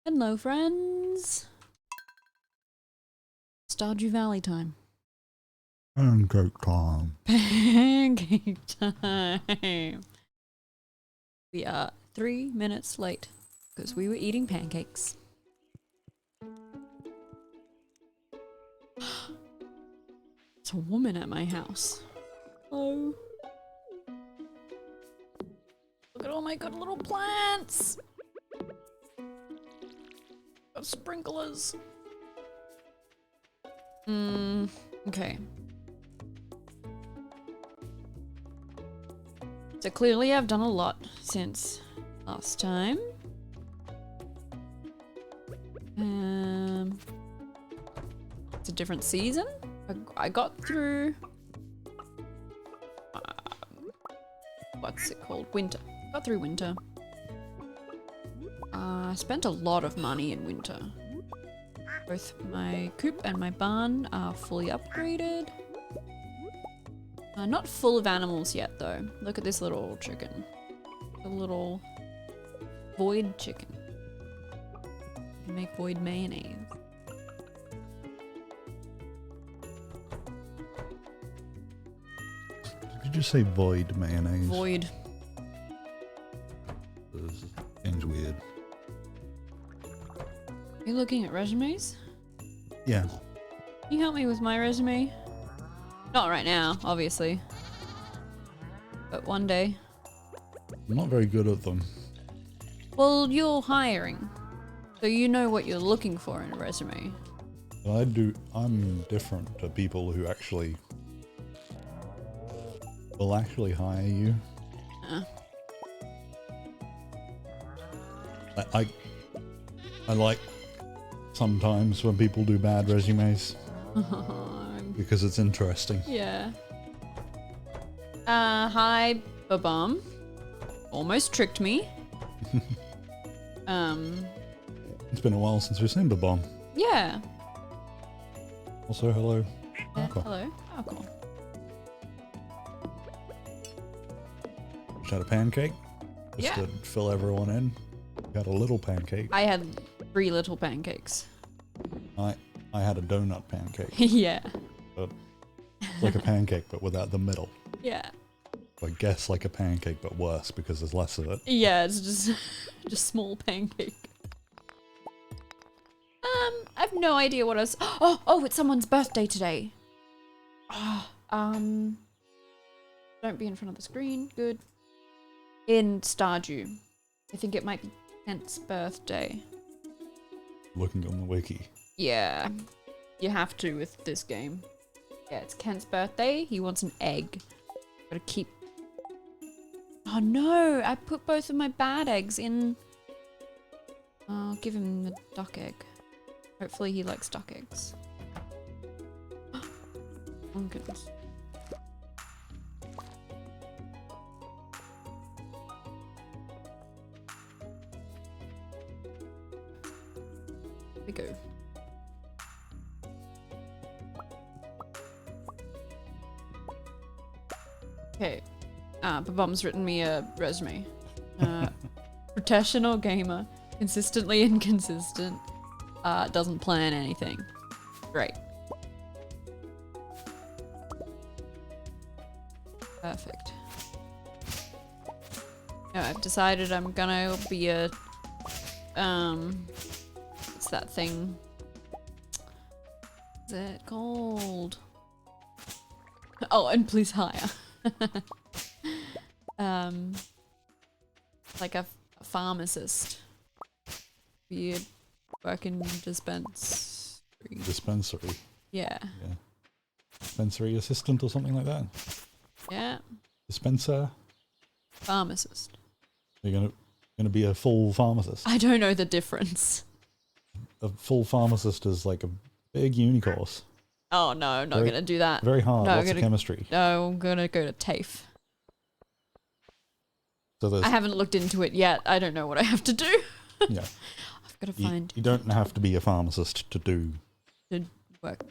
Hello, friends. Stardew Valley time. Pancake time. Pancake time. We are 3 minutes late because we were eating pancakes. It's a woman at my house. Hello. Look at all my good little plants. Got sprinklers. Okay. So clearly I've done a lot since last time. It's a different season. I got through... what's it called? Winter. Got through winter. I spent a lot of money in winter. Both my coop and my barn are fully upgraded. Not full of animals yet though. Look at this little chicken. The little void chicken. Make void mayonnaise. Did you say void mayonnaise? Void. This seems weird. Are you looking at resumes? Yeah. Can you help me with my resume? Not right now, obviously. But one day. I'm not very good at them. Well, you're hiring. So you know what you're looking for in a resume. But I'm different to people who actually will actually hire you. I like sometimes when people do bad resumes because it's interesting. Yeah. Hi, Babam. Almost tricked me. It's been a while since we've seen the bomb. Yeah. Also, hello. Hello. Alcohol. Just had a pancake. Just Yeah. to fill everyone in. Got a little pancake. I had 3 little pancakes. I had a donut pancake. Yeah. But it's like a pancake, but without the middle. Yeah. I guess like a pancake, but worse because there's less of it. Yeah, it's just small pancake. I've no idea what else. Oh, it's someone's birthday today. Don't be in front of the screen. Good. In Stardew. I think it might be Kent's birthday. Looking on the wiki. Yeah. You have to with this game. Yeah, it's Kent's birthday. He wants an egg. Gotta keep... Oh no! I put both of my bad eggs in... I'll give him the duck egg. Hopefully he likes duck eggs. Oh goodness. Here we go. Okay. Babom's written me a resume. Professional gamer. Consistently inconsistent. Doesn't plan anything. Great. Perfect. No, I've decided I'm gonna be a... what's that thing? What's it called? Oh, and please hire. Like a pharmacist. Weird. Work in dispensary. Dispensary. Yeah. Yeah. Dispensary assistant or something like that. Yeah. Dispenser. Pharmacist. You're gonna be a full pharmacist. I don't know the difference. A full pharmacist is like a big uni course. Oh no, not gonna do that. Very hard. No, Lots of chemistry. No, I'm gonna go to TAFE. So there's... I haven't looked into it yet. I don't know what I have to do. Yeah. I've got to find... You don't have to be a pharmacist to do... To work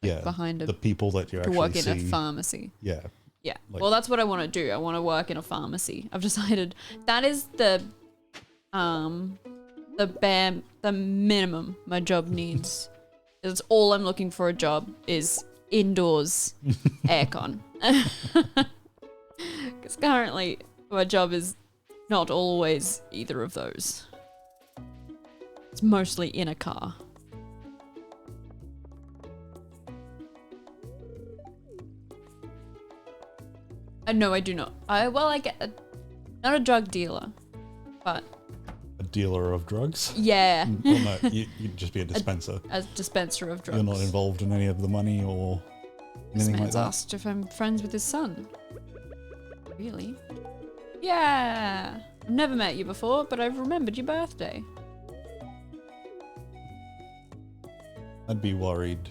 Yeah. behind the people that you to actually work in see. a pharmacy. Yeah. Yeah. Like- Well, that's what I want to do. I want to work in a pharmacy. I've decided that is the the minimum my job needs. That's all I'm looking for a job is indoors aircon. Because currently my job is not always either of those. It's mostly in a car. No, I do not. I get not a drug dealer, but A dealer of drugs? yeah, Well, no, you'd just be a dispenser. a dispenser of drugs. You're not involved in any of the money or This anything like man's that? asked if I'm friends with his son. Really? Yeah. I've never met you before, but I've remembered your birthday. I'd be worried.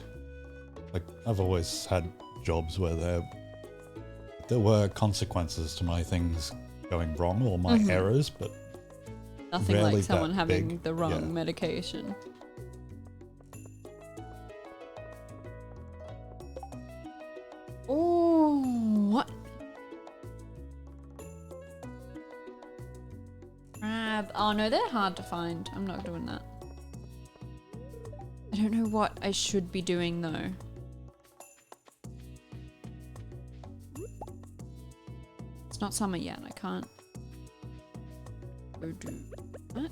Like, I've always had jobs where there were consequences to my things going wrong or my errors, but Nothing rarely like someone that having big, the wrong yeah. medication. Oh, what? Crab. Oh no, they're hard to find. I'm not doing that. I don't know what I should be doing though. It's not summer yet. I can't go do that.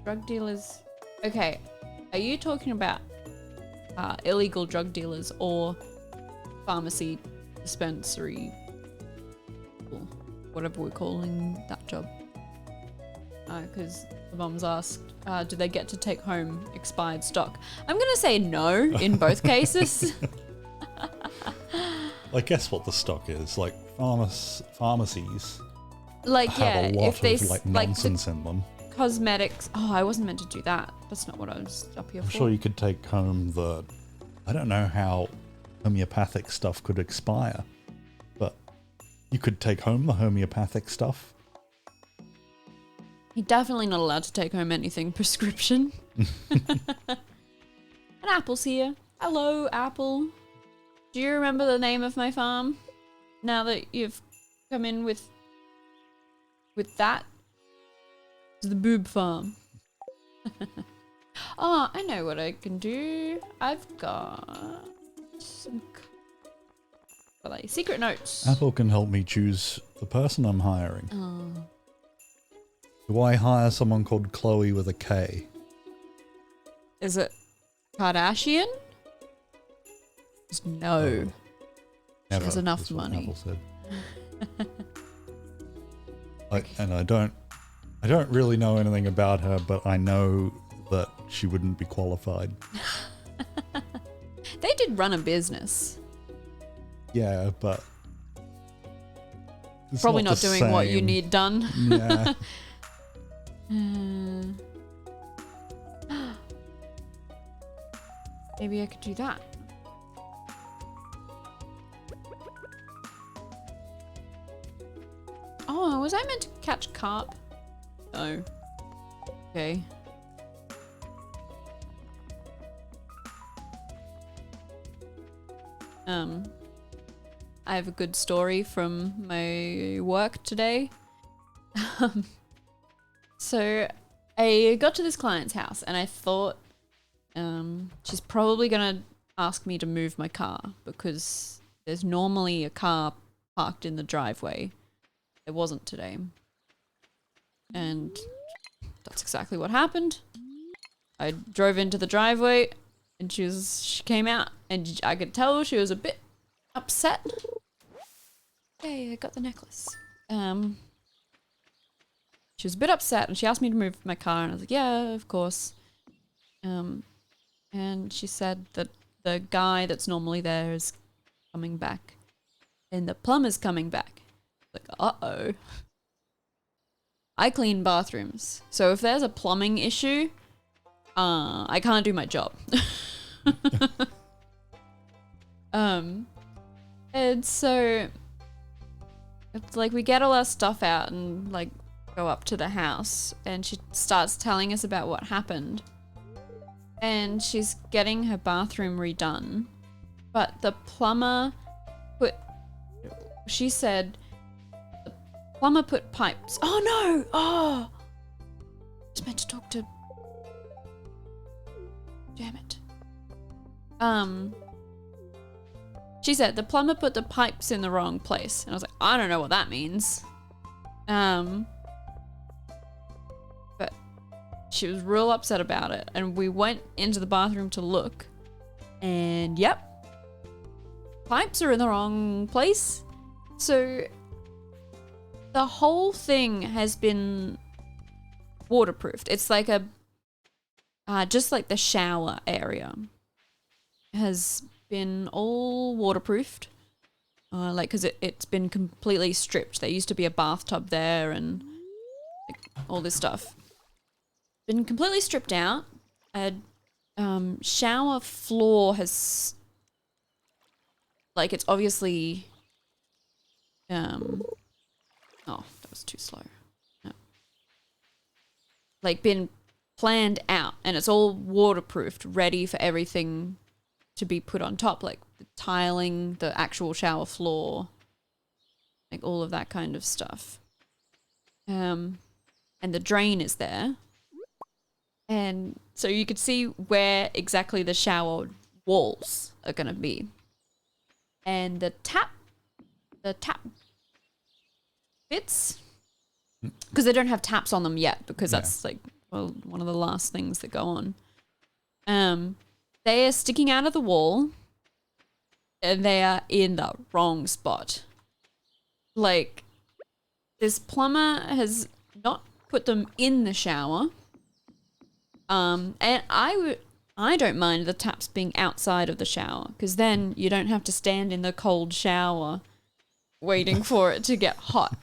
Drug dealers. Okay, are you talking about illegal drug dealers or pharmacy dispensary, or whatever we're calling that job? Because the mom's asked, do they get to take home expired stock? I'm gonna say no in both cases. I guess what the stock is, like pharmacies Like have yeah, a lot if they of like nonsense in them. cosmetics. Oh, I wasn't meant to do that. That's not what I was up here I'm for. sure you could take home I don't know how homeopathic stuff could expire, but you could take home the homeopathic stuff. You're definitely not allowed to take home anything prescription. And Apple's here. Hello, Apple. Do you remember the name of my farm? Now that you've come in with that? It's the Boob Farm. Oh, I know what I can do. I've got some secret notes. Apple can help me choose the person I'm hiring. Oh. Do I hire someone called Chloe with a K? Is it Kardashian? No. She Never, has enough is what money. Apple said. I don't really know anything about her, but I know that she wouldn't be qualified. They did run a business. Yeah, but it's Probably not not the doing what you same. need done. Yeah. Maybe I could do that. Oh, was I meant to catch carp? No. Okay. I have a good story from my work today. So I got to this client's house and I thought she's probably gonna ask me to move my car because there's normally a car parked in the driveway. There wasn't today. And that's exactly what happened. I drove into the driveway and she came out and I could tell she was a bit upset. Yay, I got the necklace. She was a bit upset and she asked me to move my car and I was like, yeah, of course. And she said that the guy that's normally there is coming back and the plumber's coming back. Like, uh-oh. I clean bathrooms. So if there's a plumbing issue, I can't do my job. And so it's like we get all our stuff out and like go up to the house and she starts telling us about what happened. And she's getting her bathroom redone. But the plumber she said Plumber put pipes. Oh no! Oh! I was meant to talk to. Damn it. She said the plumber put the pipes in the wrong place. And I was like, I don't know what that means. But she was real upset about it. And we went into the bathroom to look. And yep. Pipes are in the wrong place. So the whole thing has been waterproofed. It's like a just like the shower area has been all waterproofed. Like, because it's been completely stripped. There used to be a bathtub there and like, all this stuff. Been completely stripped out. A shower floor has, like, it's obviously, oh, that was too slow. No. Like, been planned out and it's all waterproofed, ready for everything to be put on top, like the tiling, the actual shower floor, like all of that kind of stuff. And the drain is there. And so you could see where exactly the shower walls are going to be. And the tap bits, because they don't have taps on them yet, because that's like, well, one of the last things that go on. They are sticking out of the wall and they are in the wrong spot. Like, this plumber has not put them in the shower. And I don't mind the taps being outside of the shower, because then you don't have to stand in the cold shower waiting for it to get hot.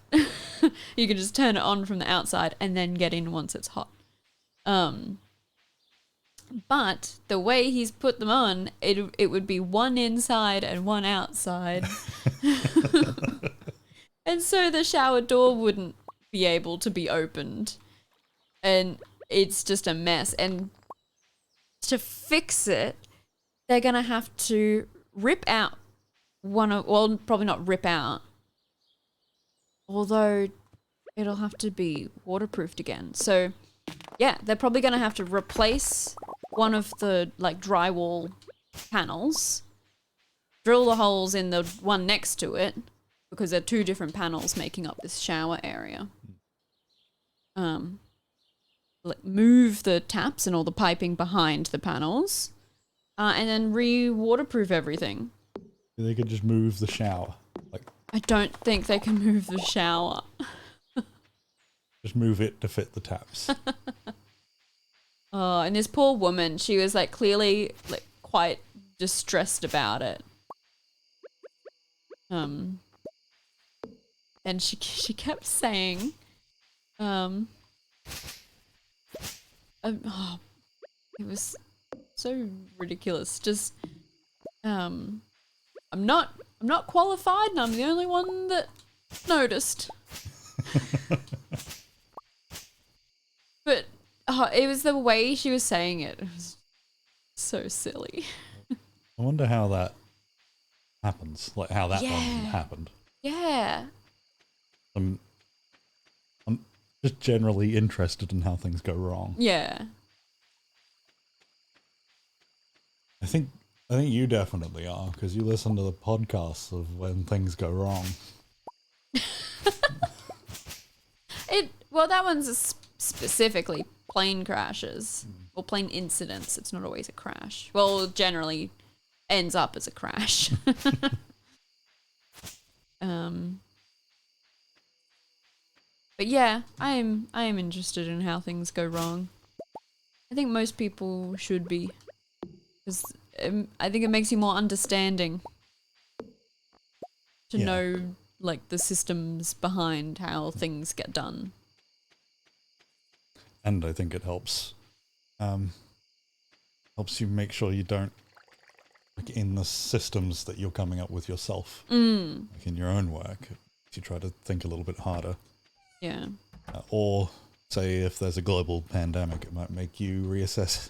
You can just turn it on from the outside and then get in once it's hot. But the way he's put them on, it would be one inside and one outside. And so the shower door wouldn't be able to be opened. And it's just a mess. And to fix it, they're going to have to rip out well, probably not rip out. Although it'll have to be waterproofed again. So yeah, they're probably going to have to replace one of the like drywall panels, drill the holes in the one next to it, because they're two different panels making up this shower area. Like move the taps and all the piping behind the panels, and then re-waterproof everything. They could just move the shower. Like, I don't think they can move the shower. Just move it to fit the taps. Oh, and this poor woman, she was like clearly like quite distressed about it. And she kept saying, it was so ridiculous. Just, I'm not qualified, and I'm the only one that noticed. But it was the way she was saying it. It was so silly. I wonder how that happens. Like how that one happened. Yeah. I'm just generally interested in how things go wrong. Yeah. I think you definitely are, because you listen to the podcasts of when things go wrong. Well, that one's specifically plane crashes or plane incidents. It's not always a crash. Well, generally ends up as a crash. But yeah, I am interested in how things go wrong. I think most people should be, because I think it makes you more understanding to know like the systems behind how things get done. And I think it helps you make sure you don't, like in the systems that you're coming up with yourself, like in your own work, you try to think a little bit harder. Yeah. Or say if there's a global pandemic, it might make you reassess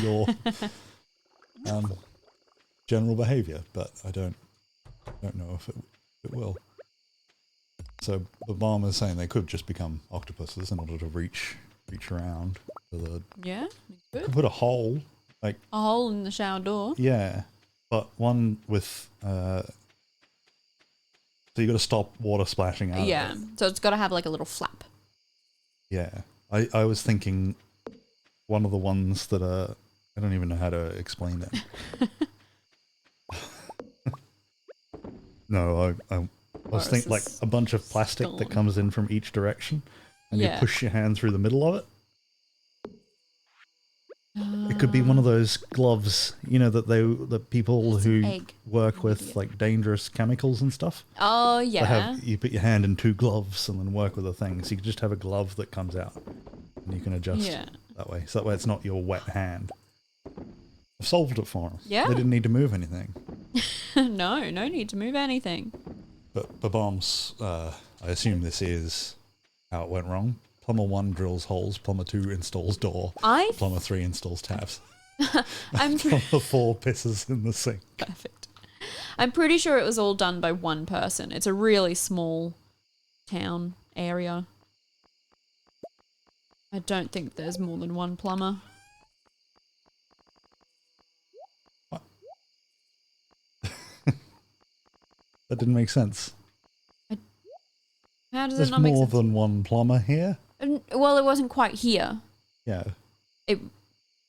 your general behavior, but I don't know if it will. So the bomb is saying they could just become octopuses in order to reach around to the. Yeah, good. Could put a hole, like A hole in the shower door. yeah, but one with. So you got to stop water splashing out. Yeah, Of it. so it's got to have like a little flap. Yeah, I was thinking one of the ones that are. I don't even know how to explain them. No, I was thinking like a bunch of plastic that comes in from each direction, and you push your hand through the middle of it. It could be one of those gloves, you know, that the people who work with like dangerous chemicals and stuff. Oh yeah. You put your hand in two gloves and then work with a thing. So you could just have a glove that comes out, and you can adjust that way. So that way it's not your wet hand. I've solved it for them. Yeah. They didn't need to move anything. No need to move anything. But Bombs, I assume this is how it went wrong. Plumber 1 drills holes, Plumber 2 installs door, Plumber 3 installs taps. Plumber 4 pisses in the sink. Perfect. I'm pretty sure it was all done by one person. It's a really small town area. I don't think there's more than one plumber. What? That didn't make sense. How does There's it not make more sense? than one plumber here. Well, it wasn't quite here. Yeah. It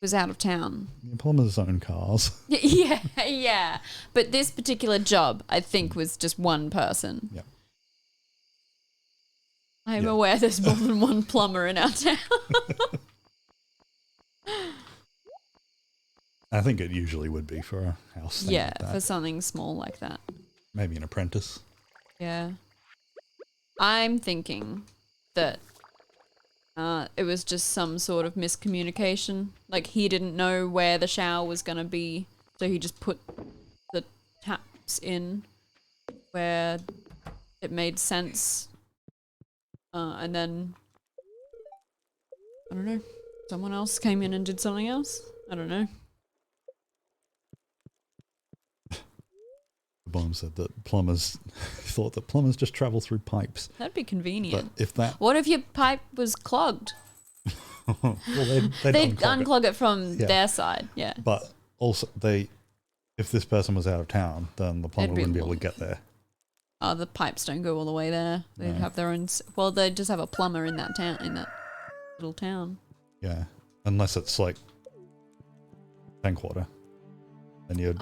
was out of town. The plumbers own cars. Yeah. But this particular job, I think, was just one person. Yeah. I'm aware there's more than one plumber in our town. I think it usually would be for a house thing like that. For something small like that. Maybe an apprentice. Yeah. I'm thinking that it was just some sort of miscommunication. Like he didn't know where the shower was going to be, so he just put the taps in where it made sense. And then, I don't know, someone else came in and did something else? I don't know. Bomb said that plumbers thought that plumbers just travel through pipes. That'd be convenient. But if that... What if your pipe was clogged? Well, they'd unclog it from their side, yeah. But also, if this person was out of town, then the plumber wouldn't be able to get there. Oh, the pipes don't go all the way there. They'd have their own... Well, they'd just have a plumber in that town, in that little town. Yeah, unless it's like tank water. Then you're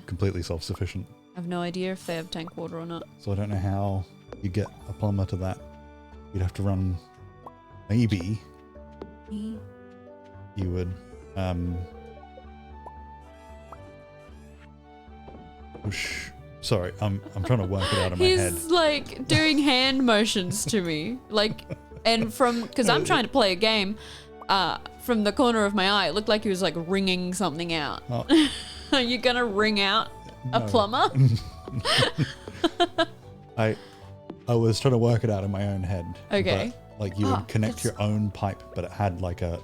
completely self-sufficient. I have no idea if they have tank water or not. So I don't know how you get a plumber to that. You'd have to run... Maybe you would... Sorry, I'm trying to work it out in my head. He's like doing hand motions to me. Like, and because I'm trying to play a game, from the corner of my eye, it looked like he was like ringing something out. Oh. Are you gonna ring out a plumber? I was trying to work it out in my own head. Okay. But, like you would connect your own pipe, but it had like a...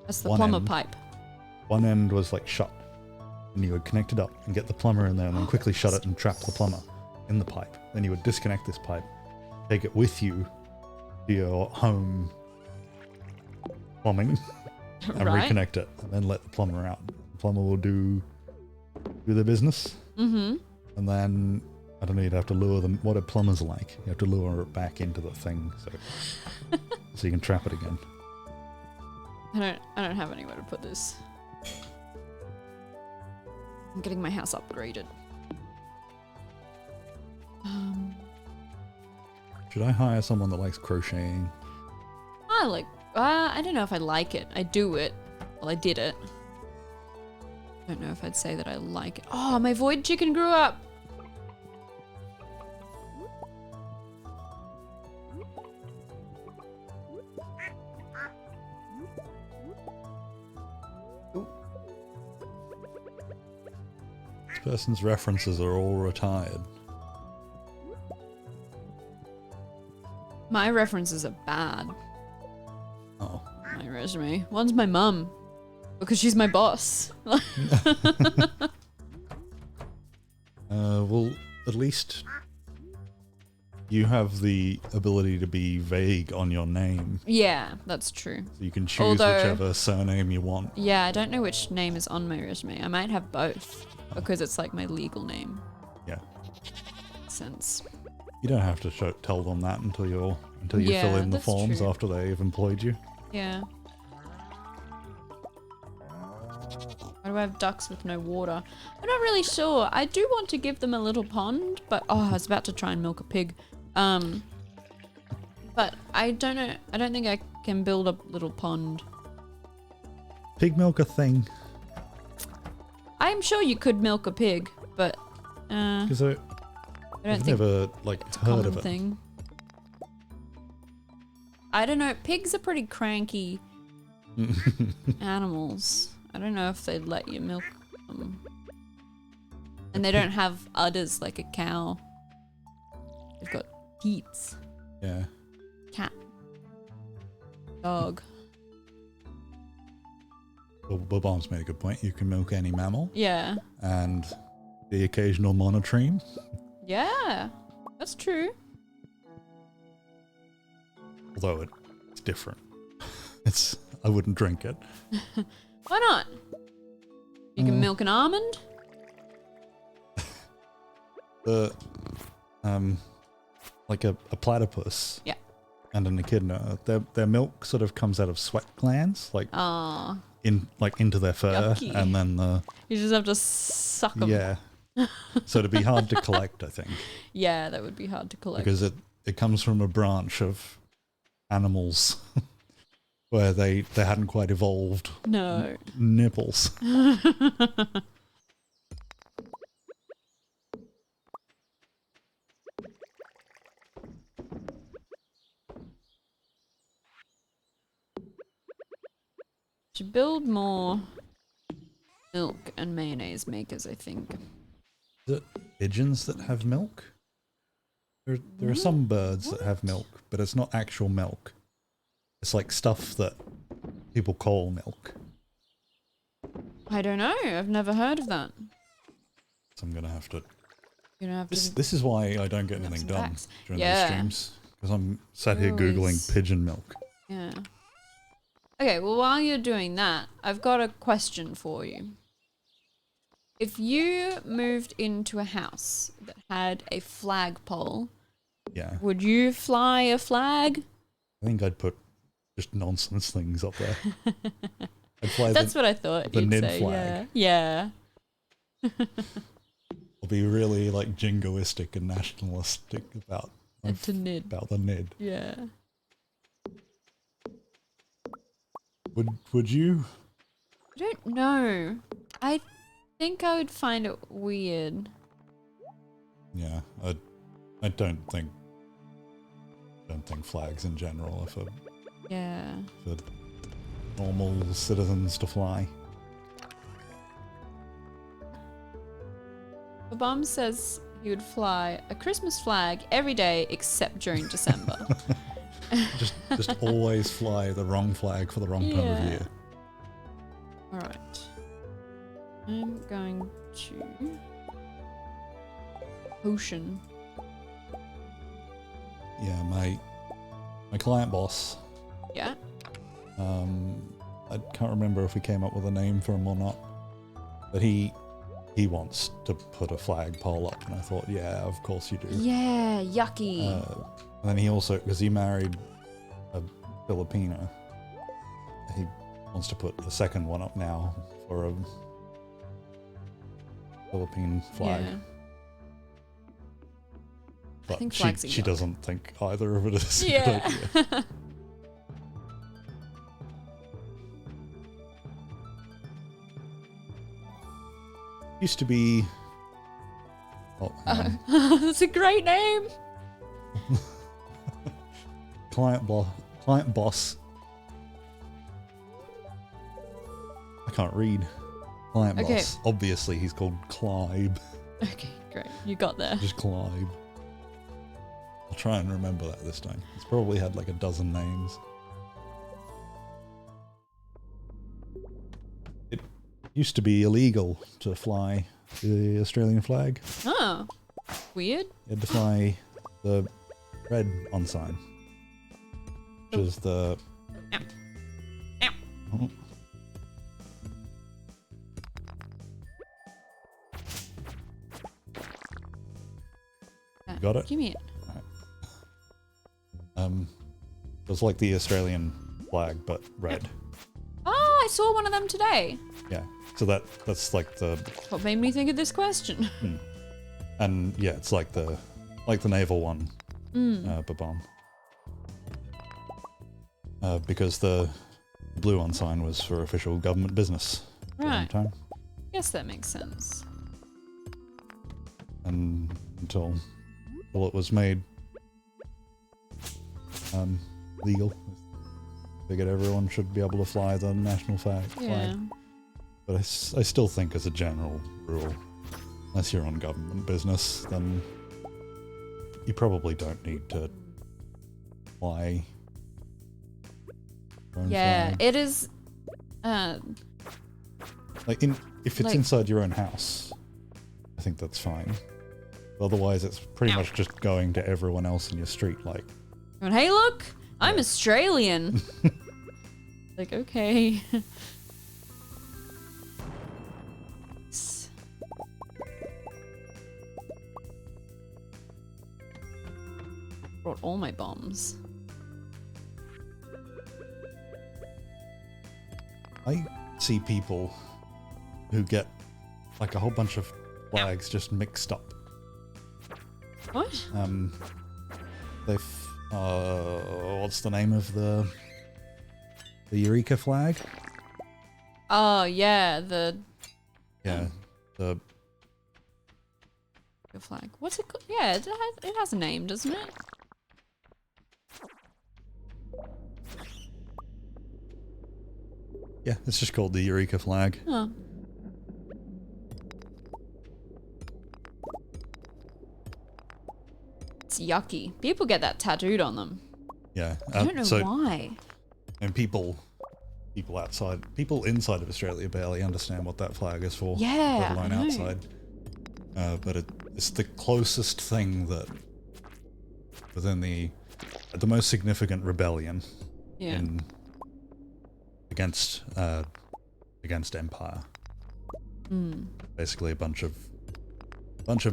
That's the plumber pipe. One end was like shut. And you would connect it up and get the plumber in there and then quickly shut it and trap the plumber in the pipe. Then you would disconnect this pipe, take it with you to your home plumbing and reconnect it and then let the plumber out. The plumber will do their business. Mm-hmm. And then, I don't know, you'd have to lure them. What are plumbers like? You have to lure it back into the thing so you can trap it again. I don't have anywhere to put this. I'm getting my house upgraded. Should I hire someone that likes crocheting? I don't know if I like it. I do it. Well, I did it. I don't know if I'd say that I like it. Oh, my void chicken grew up. This person's references are all retired. My references are bad. Oh. My resume. One's my mum. Because she's my boss. Well, at least you have the ability to be vague on your name. Yeah, that's true. So you can choose Although- whichever surname you want. Yeah, I don't know which name is on my resume. I might have both because it's like my legal name. Yeah. Sense. You don't have to tell them that until you Yeah, fill in the that's forms true. after they've employed you. Yeah. Why do I have ducks with no water? I'm not really sure. I do want to give them a little pond, but I was about to try and milk a pig. But I don't know. I don't think I can build a little pond. Pig milk a thing? I'm sure you could milk a pig, but Because I don't I've think never like it's a heard common of it. thing. I don't know. Pigs are pretty cranky animals. I don't know if they'd let you milk them. And they don't have udders like a cow. They've got teats. Yeah. Cat. Dog. Well, Bob's made a good point. You can milk any mammal Yeah. and the occasional monotremes. Yeah. That's true. Although it's different. I wouldn't drink it. Why not? You can milk an almond. The like a platypus. Yeah. And an echidna, their milk sort of comes out of sweat glands, like Aw. into their fur, Yucky. and then You just have to suck them. yeah. So it'd be hard to collect, I think, Yeah, that would be hard to collect. because it comes from a branch of animals where they hadn't quite evolved No. nipples. Should build more milk and mayonnaise makers, I think. Is it pigeons that have milk? There are some birds that have milk, but it's not actual milk. It's like stuff that people call milk. I don't know. I've never heard of that. So I'm gonna have to. You don't have to. This is why I don't get Look up anything some done facts. during Yeah. these streams, because I'm sat here Always- googling pigeon milk. Yeah. Okay, well, while you're doing that, I've got a question for you. If you moved into a house that had a flagpole, Yeah, would you fly a flag? I think I'd put just nonsense things up there. I'd fly That's what I thought the you'd Nid say. flag. Yeah. I'll be really like jingoistic and nationalistic about To Nid. the Nid. Yeah. Would you? I don't know. I think I would find it weird. Yeah, I don't think flags in general are for Yeah. normal citizens to fly. The bomb says he would fly a Christmas flag every day except during December. Just always fly the wrong flag for the wrong time of Yeah. year. Alright. I'm going to... Ocean. Yeah, my client boss. Yeah. I can't remember if we came up with a name for him or not, but he wants to put a flagpole up, and I thought, yeah, of course you do. Yeah, yucky. And then he also, because he married a Filipina, he wants to put a second one up now for a Philippine flag. Yeah. But think she flags are yuck. doesn't think either of it is a good Yeah. idea. Used to be. Oh, hang on. That's a great name. Client boss. I can't read. Client Okay. boss. Obviously, he's called Clive. Okay, great. You got there. Just Clive. I'll try and remember that this time. It's probably had like a dozen names. It used to be illegal to fly the Australian flag. Oh, weird. You had to fly the red ensign, which is the. Ow. Ow. Oh, got it? Give me it. It's like the Australian flag, but red. Oh, I saw one of them today. Yeah. So that's like the. What made me think of this question? And yeah, it's like the naval one, Babon. Because the blue ensign was for official government business. At Right. the time. Yes, that makes sense. And until it was made legal. Figured everyone should be able to fly the national flag. Yeah. But I still think, as a general rule, unless you're on government business, then you probably don't need to fly. your own Yeah, flag. it is. Like if it's like- inside your own house, I think that's fine. Otherwise, it's pretty Ow. much just going to everyone else in your street. Like, Going, hey, look, I'm Yeah. Australian. Like, okay. Brought all my bombs. I see people who get like a whole bunch of flags just mixed up. What? They've what's the name of the Eureka flag? Oh, yeah, the Yeah, the flag. What's it called? Yeah, it has a name, doesn't it? yeah, it's just called the Eureka flag. Oh. It's yucky. People get that tattooed on them. Yeah, I don't know so, why. And people inside of Australia barely understand what that flag is for. Yeah, let alone I know. outside. But it's the closest thing that within the most significant rebellion Yeah. against Empire. Basically, a bunch of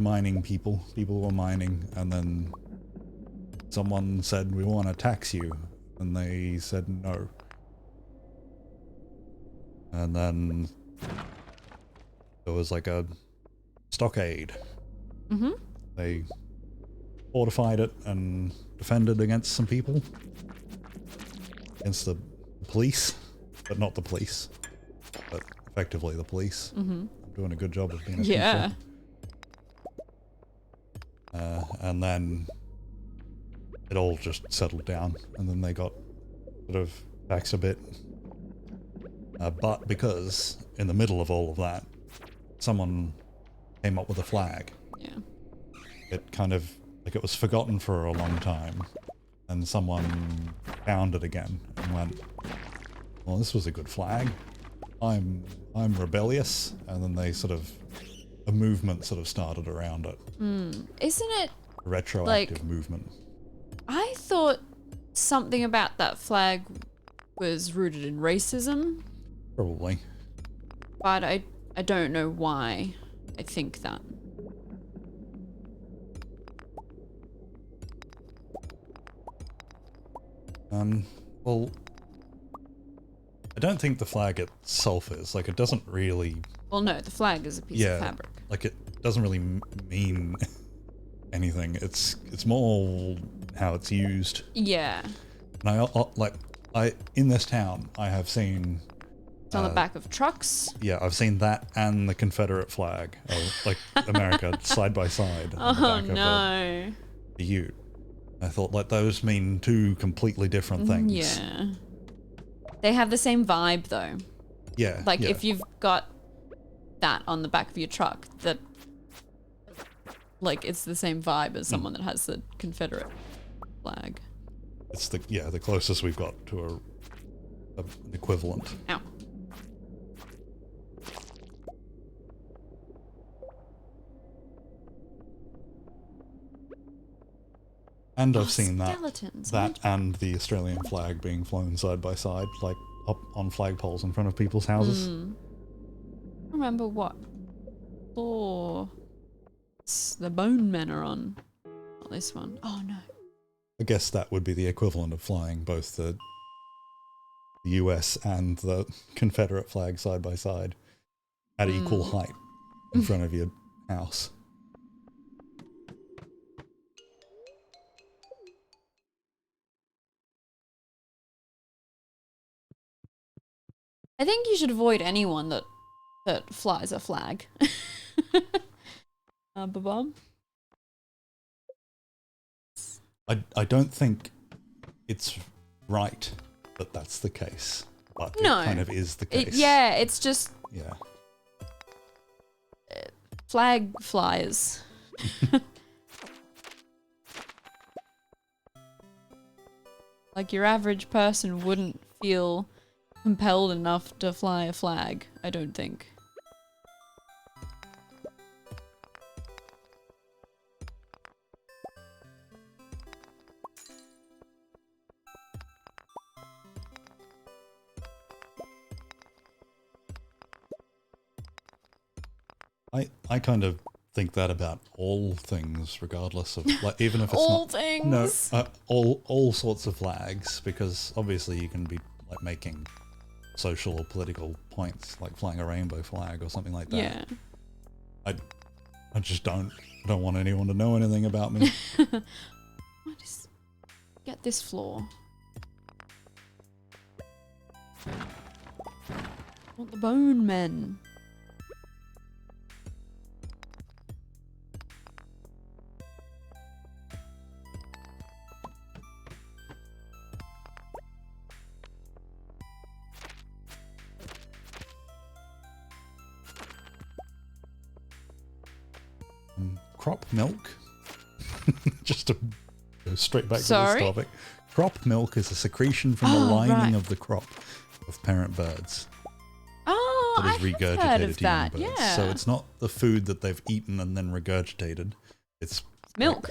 mining people. People were mining, and then someone said, "We want to tax you," and they said no. And then there was like a stockade. Mm-hmm. They fortified it and defended against some people. Against the police, but not the police. But effectively the police. Mm-hmm. I'm doing a good job of being a Yeah. and then it all just settled down, and then they got sort of taxed a bit. But because in the middle of all of that, someone came up with a flag. Yeah. It kind of, like, it was forgotten for a long time, and someone found it again and went, well, this was a good flag. I'm rebellious. And then they sort of, a movement sort of started around it. Isn't it? A retroactive movement. I thought something about that flag was rooted in racism, Probably. but I don't know why I think that. Well, I don't think the flag itself is. Like, it doesn't really, Well, no, the flag is a piece of fabric. like, it doesn't really mean anything. It's more how it's used. Yeah. And I in this town, I have seen, It's on the back of trucks. yeah, I've seen that and the Confederate flag, like America side by side on the Oh back of no. the Ute. I thought, like, those mean two completely different things. Yeah. They have the same vibe though. Yeah. Like yeah. if you've got that on the back of your truck, that like it's the same vibe as someone that has the Confederate flag. It's the closest we've got to an equivalent. Ow. And Oh, I've seen skeletons. that and the Australian flag being flown side by side, like up on flagpoles in front of people's houses. I don't remember what floor the bone men are on. Not this one. Oh no. I guess that would be the equivalent of flying both the US and the Confederate flag side by side at equal height in front of your house. I think you should avoid anyone that flies a flag. Ba-bum. I don't think it's right that that's the case, but No. it kind of is the case. Yeah, it's just Yeah. flag flyers. Like your average person wouldn't feel compelled enough to fly a flag, I don't think. I kind of think that about all things, regardless of, like, even if it's All not things. no all sorts of flags, because obviously you can be like making social or political points, like flying a rainbow flag or something like that. Yeah. I just don't want anyone to know anything about me. What is... Get this floor. Want the bone men. Crop milk. Just to go straight back Sorry? to this topic. Crop milk is a secretion from the Oh, lining right. of the crop of parent birds Oh, that is I've heard regurgitated of to young that. birds. Yeah. So it's not the food that they've eaten and then regurgitated. It's milk.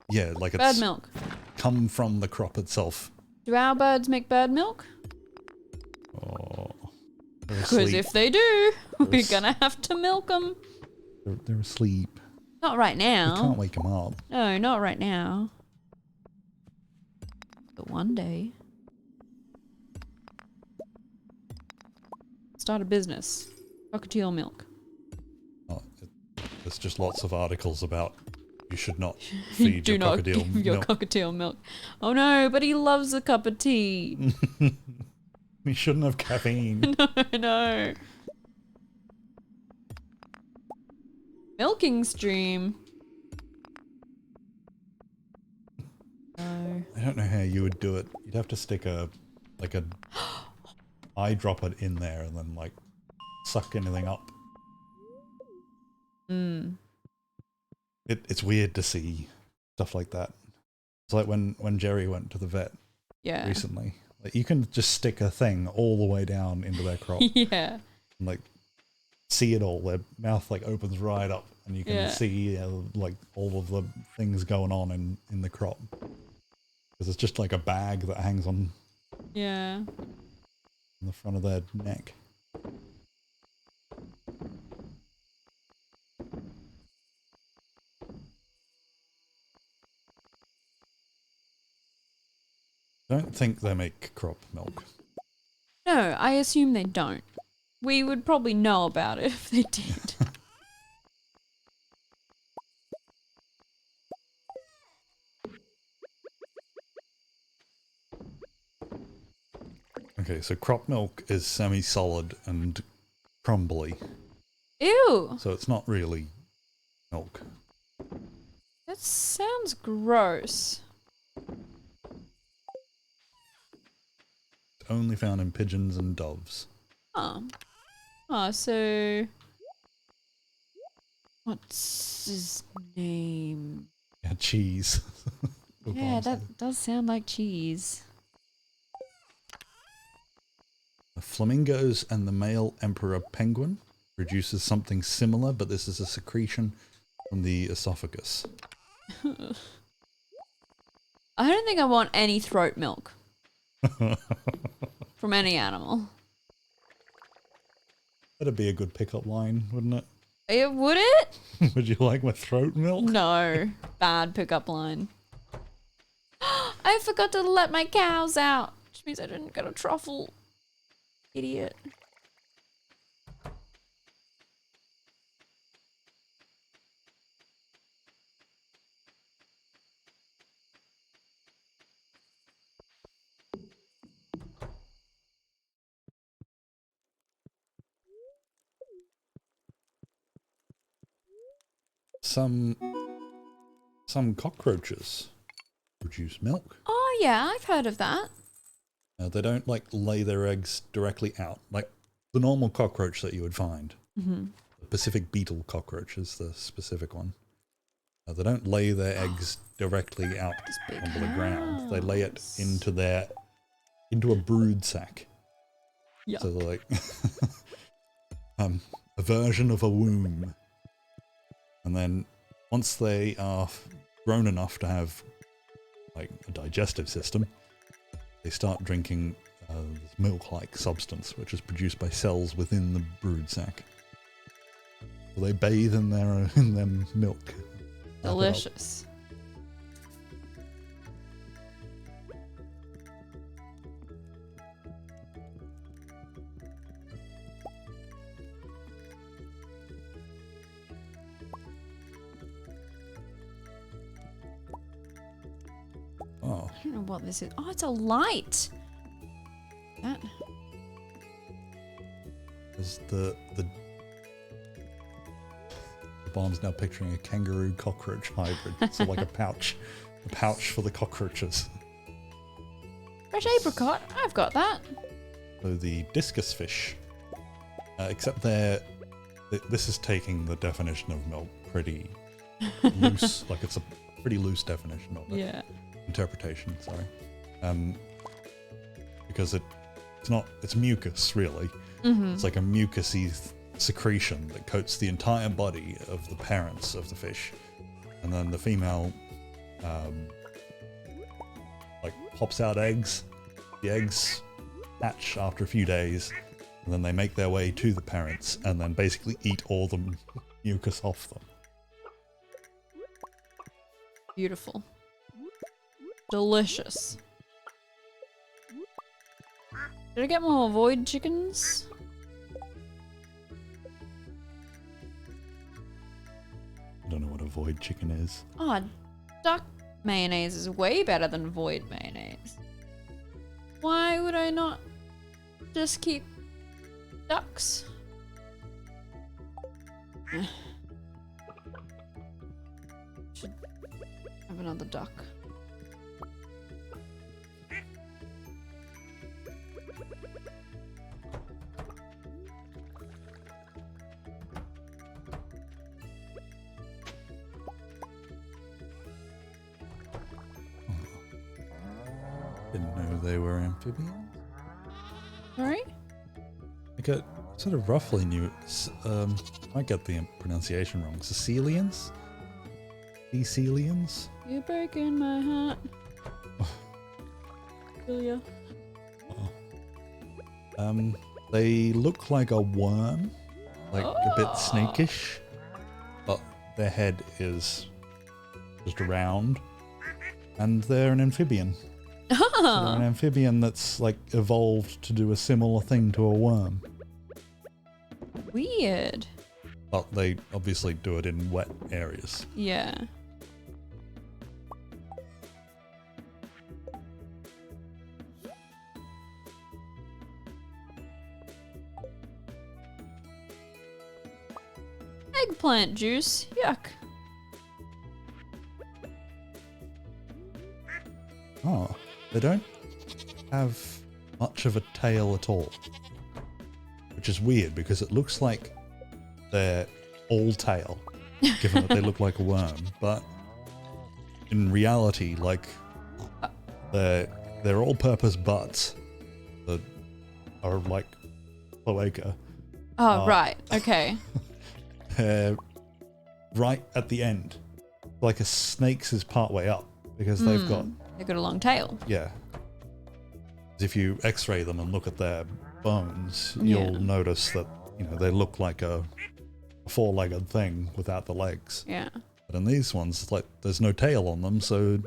yeah, like Bird it's milk. come from the crop itself. Do our birds make bird milk? Oh, they're Because asleep. if they do, we're There's- gonna have to milk them. They're asleep. Not right You now. can't wake them up. No, not right now. But one day. Start a business. Cockatiel milk. Oh, there's just lots of articles about you should not feed Do your not crocodile give your milk. cockatiel milk. Oh no, but he loves a cup of tea. We shouldn't have caffeine. No. Milking stream. No. I don't know how you would do it. You'd have to stick a eyedropper in there and then like suck anything up. It's weird to see stuff like that. It's like when Jerry went to the vet Yeah. recently. Like you can just stick a thing all the way down into their crop Yeah. and like see it all. Their mouth like opens right up and you can Yeah. see like all of the things going on in the crop. Because it's just like a bag that hangs on Yeah. the front of their neck. Don't think they make crop milk. No, I assume they don't. We would probably know about it if they did. Okay, so crop milk is semi-solid and crumbly, Ew. so it's not really milk. That sounds gross. It's only found in pigeons and doves. Oh. Oh, so... What's his name? Yeah, cheese. Yeah, that does sound like cheese. The flamingos and the male emperor penguin produces something similar, but this is a secretion from the esophagus. I don't think I want any throat milk from any animal. That'd be a good pickup line, wouldn't it? Would it? Would you like my throat milk? No. Bad pickup line. I forgot to let my cows out, which means I didn't get a truffle. Idiot. Some cockroaches produce milk. Oh yeah, I've heard of that. They don't like lay their eggs directly out like the normal cockroach that you would find. Mm-hmm. The Pacific beetle cockroach is the specific one. They don't lay their eggs directly out onto the ground. They lay it into a brood sack. Yeah. So they're like a version of a womb. And then once they are grown enough to have like a digestive system, they start drinking this milk-like substance, which is produced by cells within the brood sac. So they bathe in their milk. Delicious. Oh, I don't know what this is. Oh, it's a light. That. there's the Bomb's now picturing a kangaroo cockroach hybrid. So like a pouch for the cockroaches. Fresh apricot. I've got that. So the discus fish, except this is taking the definition of milk pretty loose. Like it's a pretty loose definition of it. Yeah. Interpretation, sorry. Because it's mucus really. Mm-hmm. It's like a mucousy secretion that coats the entire body of the parents of the fish, and then the female like pops out eggs. The eggs hatch after a few days, and then they make their way to the parents and then basically eat all the mucus off them. Beautiful. Delicious. Did I get more void chickens? I don't know what a void chicken is. Oh, duck mayonnaise is way better than void mayonnaise. Why would I not just keep ducks? Should have another duck. Didn't know they were amphibians. Sorry? I sort of roughly knew it. I get the pronunciation wrong. Caecilians? Caecilians? You're breaking my heart. Julia. They look like a worm, like a bit snakish, but their head is just round, and they're an amphibian. So they're an amphibian that's like evolved to do a similar thing to a worm. Weird. But they obviously do it in wet areas. Yeah. Eggplant juice. Yuck. Oh, they don't have much of a tail at all. Which is weird because it looks like they're all tail, given that they look like a worm. But in reality, like, they're all-purpose butts that are like cloaca. Oh, right. Okay. Right at the end. Like a snake's is part way up because they've got They got a long tail. Yeah. If you x-ray them and look at their bones, Yeah. you'll notice that, you know, they look like a four-legged thing without the legs. Yeah. But in these ones, it's like there's no tail on them, so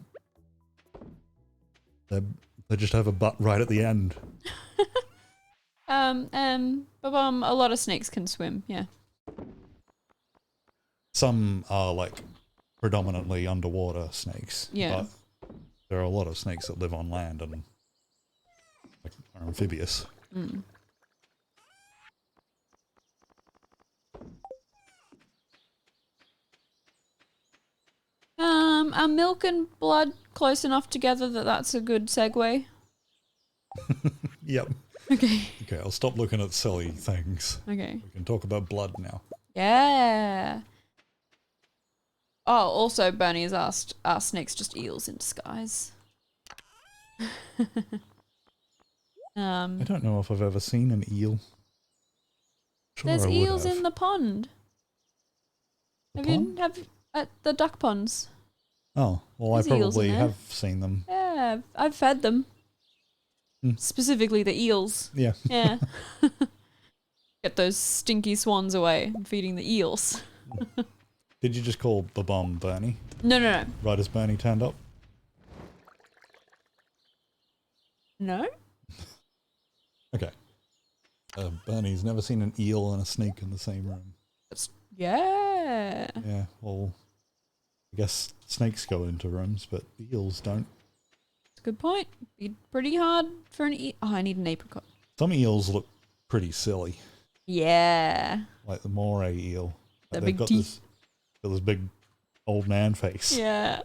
they just have a butt right at the end. But a lot of snakes can swim, yeah. Some are like predominantly underwater snakes. Yeah. But there are a lot of snakes that live on land and like, are amphibious. Mm. Are milk and blood close enough together that that's a good segue? Yep. Okay. Okay, I'll stop looking at silly things. Okay. We can talk about blood now. Yeah. Oh, also Bernie has asked, are snakes just eels in disguise? I don't know if I've ever seen an eel. Sure There's I would eels have. in the pond. The Have pond? you have at the duck ponds? Oh, well, There's I eels in probably there. have seen them. Yeah, I've fed them. Mm. Specifically the eels. Yeah. Yeah. Get those stinky swans away. I'm feeding the eels. Did you just call the bomb Bernie? No, no, no. Right as Bernie turned up? No? Okay. Bernie's never seen an eel and a snake in the same room. Yeah. Yeah, well, I guess snakes go into rooms, but eels don't. That's a good point. Be pretty hard for an eel. Oh, I need an apricot. Some eels look pretty silly, Yeah. like the moray eel. The Like big got teeth. this big old man face. Yeah.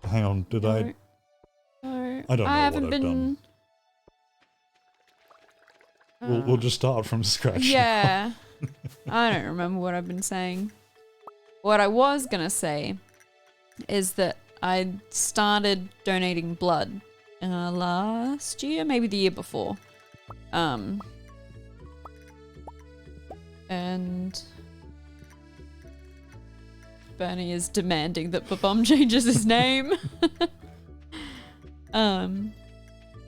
Hang on, did I? No. I don't know I haven't what I've been. done. We'll just start from scratch. Yeah. I don't remember what I've been saying. What I was gonna say is that I started donating blood last year, maybe the year before. And Bernie is demanding that Babum changes his name.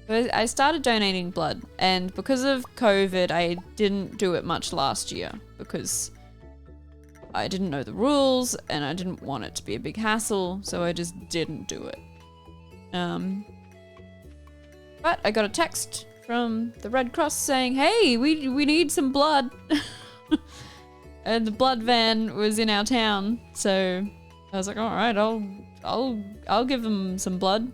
But I started donating blood, and because of COVID, I didn't do it much last year because I didn't know the rules and I didn't want it to be a big hassle, so I just didn't do it. But I got a text from the Red Cross saying, "Hey, we need some blood," and the blood van was in our town, so I was like, "All right, I'll give them some blood."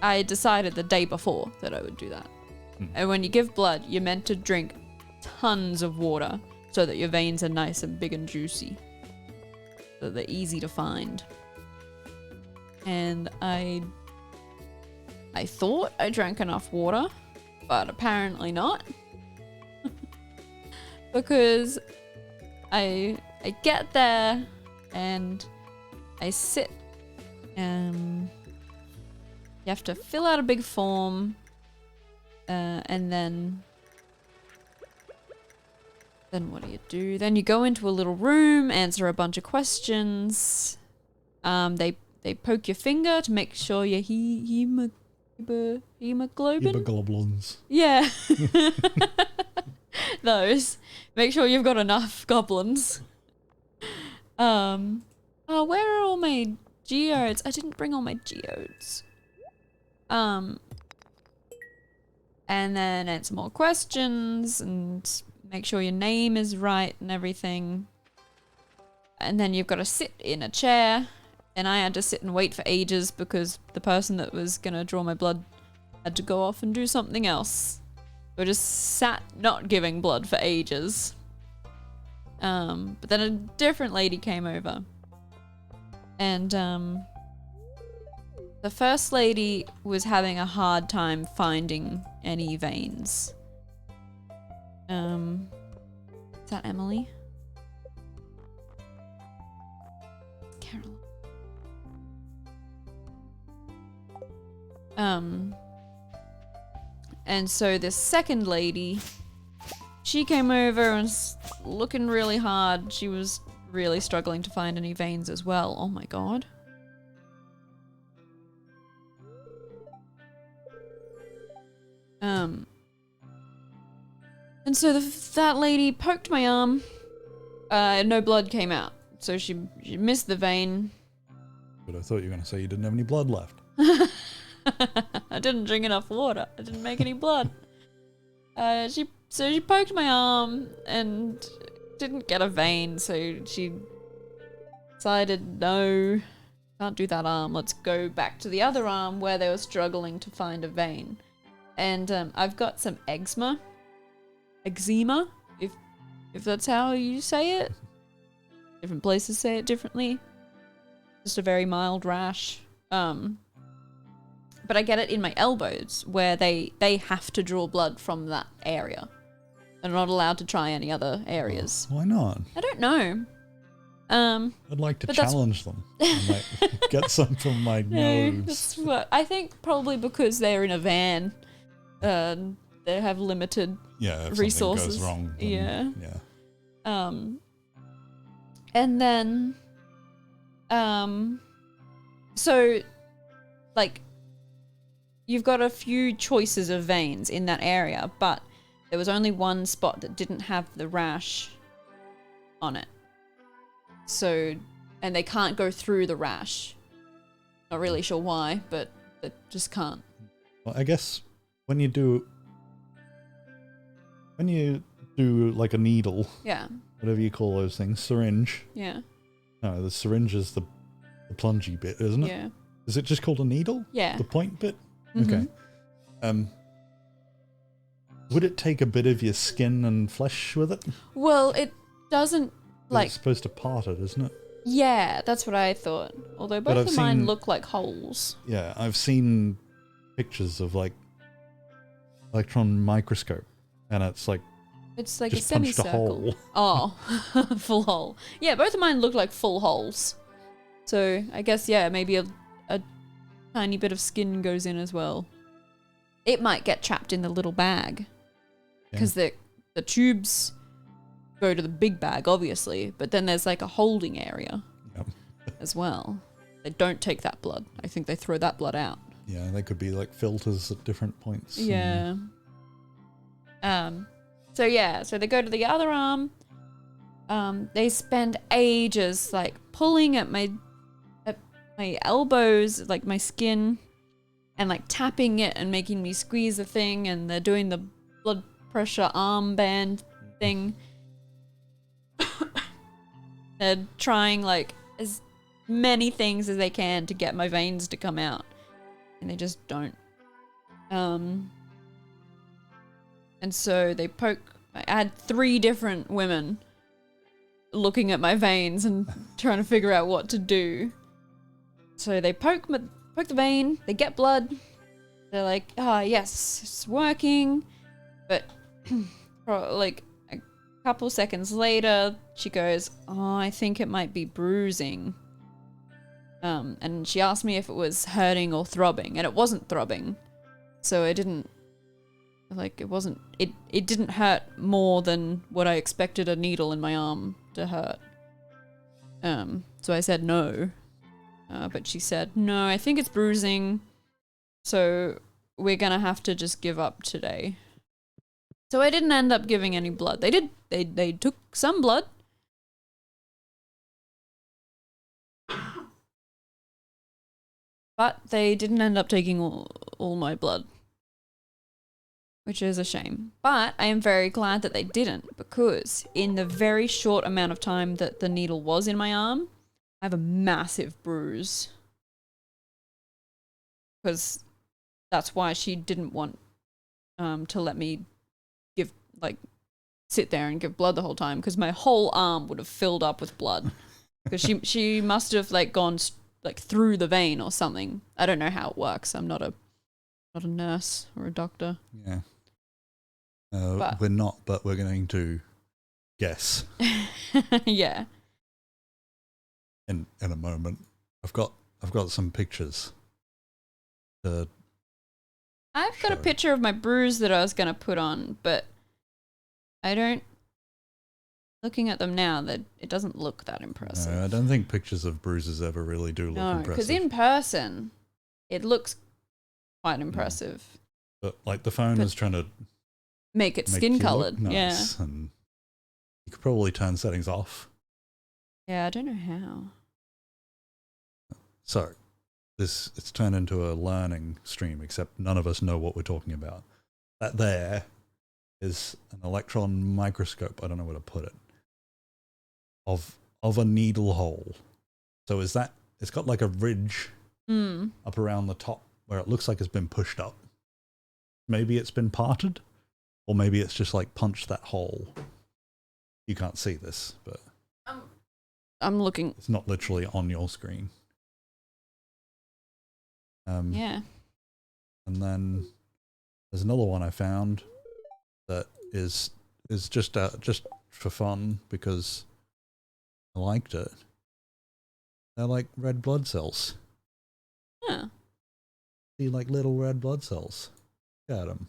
I decided the day before that I would do that. And when you give blood, you're meant to drink tons of water so that your veins are nice and big and juicy. So they're easy to find. And I thought I drank enough water, but apparently not. Because I get there and I sit. You have to fill out a big form, and then what do? Then you go into a little room, answer a bunch of questions. They poke your finger to make sure your hemoglobin. Hemoglobins. Yeah. Those. Make sure you've got enough goblins. Oh, where are all my geodes? I didn't bring all my geodes. And then answer more questions and make sure your name is right and everything. And then you've got to sit in a chair. And I had to sit and wait for ages because the person that was gonna draw my blood had to go off and do something else. So I just sat not giving blood for ages. But then a different lady came over. And the first lady was having a hard time finding any veins. Is that Emily? Caroline. And so this second lady, she came over and looking really hard. She was really struggling to find any veins as well. Oh my god. And so that lady poked my arm. No blood came out. So she missed the vein. But I thought you were going to say you didn't have any blood left. I didn't drink enough water. I didn't make any blood. She poked my arm and didn't get a vein, so she decided, no, can't do that arm. Let's go back to the other arm where they were struggling to find a vein. And I've got some eczema, if that's how you say it. Different places say it differently. Just a very mild rash. But I get it in my elbows where they have to draw blood from that area. They're not allowed to try any other areas. Why not? I don't know. I'd like to challenge them. I might get some from my nose. That's what I think. Probably because they're in a van. They have limited if resources. Goes wrong, then, yeah. And then, so, like, you've got a few choices of veins in that area, but there was only one spot that didn't have the rash on it. So, and they can't go through the rash. Not really sure why, but they just can't. Well, I guess when you do like a needle, whatever you call those things, syringe. Yeah. No, the syringe is the plungy bit, isn't it? Yeah. Is it just called a needle? Yeah. The point bit? Mm-hmm. Okay. Would it take a bit of your skin and flesh with it? Well, it doesn't, like... It's supposed to part it, isn't it? Yeah, that's what I thought. Although both of mine look like holes. Yeah, I've seen pictures of, like, electron microscope, and it's like a semicircle. Punched a hole. Oh, full hole. Yeah, both of mine look like full holes. So I guess, maybe a tiny bit of skin goes in as well. It might get trapped in the little bag. Because the tubes go to the big bag, obviously, but then there's like a holding area as well. They don't take that blood. I think they throw that blood out. Yeah, they could be like filters at different points. Yeah. So they go to the other arm. They spend ages like pulling at my elbows, like my skin, and like tapping it and making me squeeze the thing, and they're doing the blood pressure armband thing. They're trying like as many things as they can to get my veins to come out, and they just don't. And so they I had 3 different women looking at my veins and trying to figure out what to do. So they poke the vein, they get blood. They're like, yes, it's working. But like a couple seconds later, she goes, I think it might be bruising. And she asked me if it was hurting or throbbing, and it wasn't throbbing. So it didn't hurt more than what I expected a needle in my arm to hurt. So I said no. But she said, no, I think it's bruising. So we're gonna have to just give up today. So I didn't end up giving any blood. They did. They took some blood. But they didn't end up taking all my blood. Which is a shame. But I am very glad that they didn't, because in the very short amount of time that the needle was in my arm, I have a massive bruise. Because that's why she didn't want to let me sit there and give blood the whole time, because my whole arm would have filled up with blood. Because she must have gone through the vein or something. I don't know how it works. I'm not a nurse or a doctor. Yeah. We're not, but we're going to guess. Yeah. In a moment, I've got some pictures. I've got a picture of my bruise that I was going to put on, but I don't Looking at them now, that it doesn't look that impressive. No, I don't think pictures of bruises ever really do look No, impressive. because in person, it looks quite impressive. But like the phone is trying to Make it make skin you look colored. nice, and you could probably turn settings off. Yeah, I don't know how. So it's turned into a learning stream, except none of us know what we're talking about. That there is an electron microscope. I don't know where to put it. Of a needle hole. So is that, it's got like a ridge up around the top where it looks like it's been pushed up. Maybe it's been parted, or maybe it's just like punched that hole. You can't see this, but I'm looking. it's not literally on your screen. Yeah. And then there's another one I found that is just for fun because I liked it. They're like red blood cells. Huh. See, like little red blood cells. Look at them.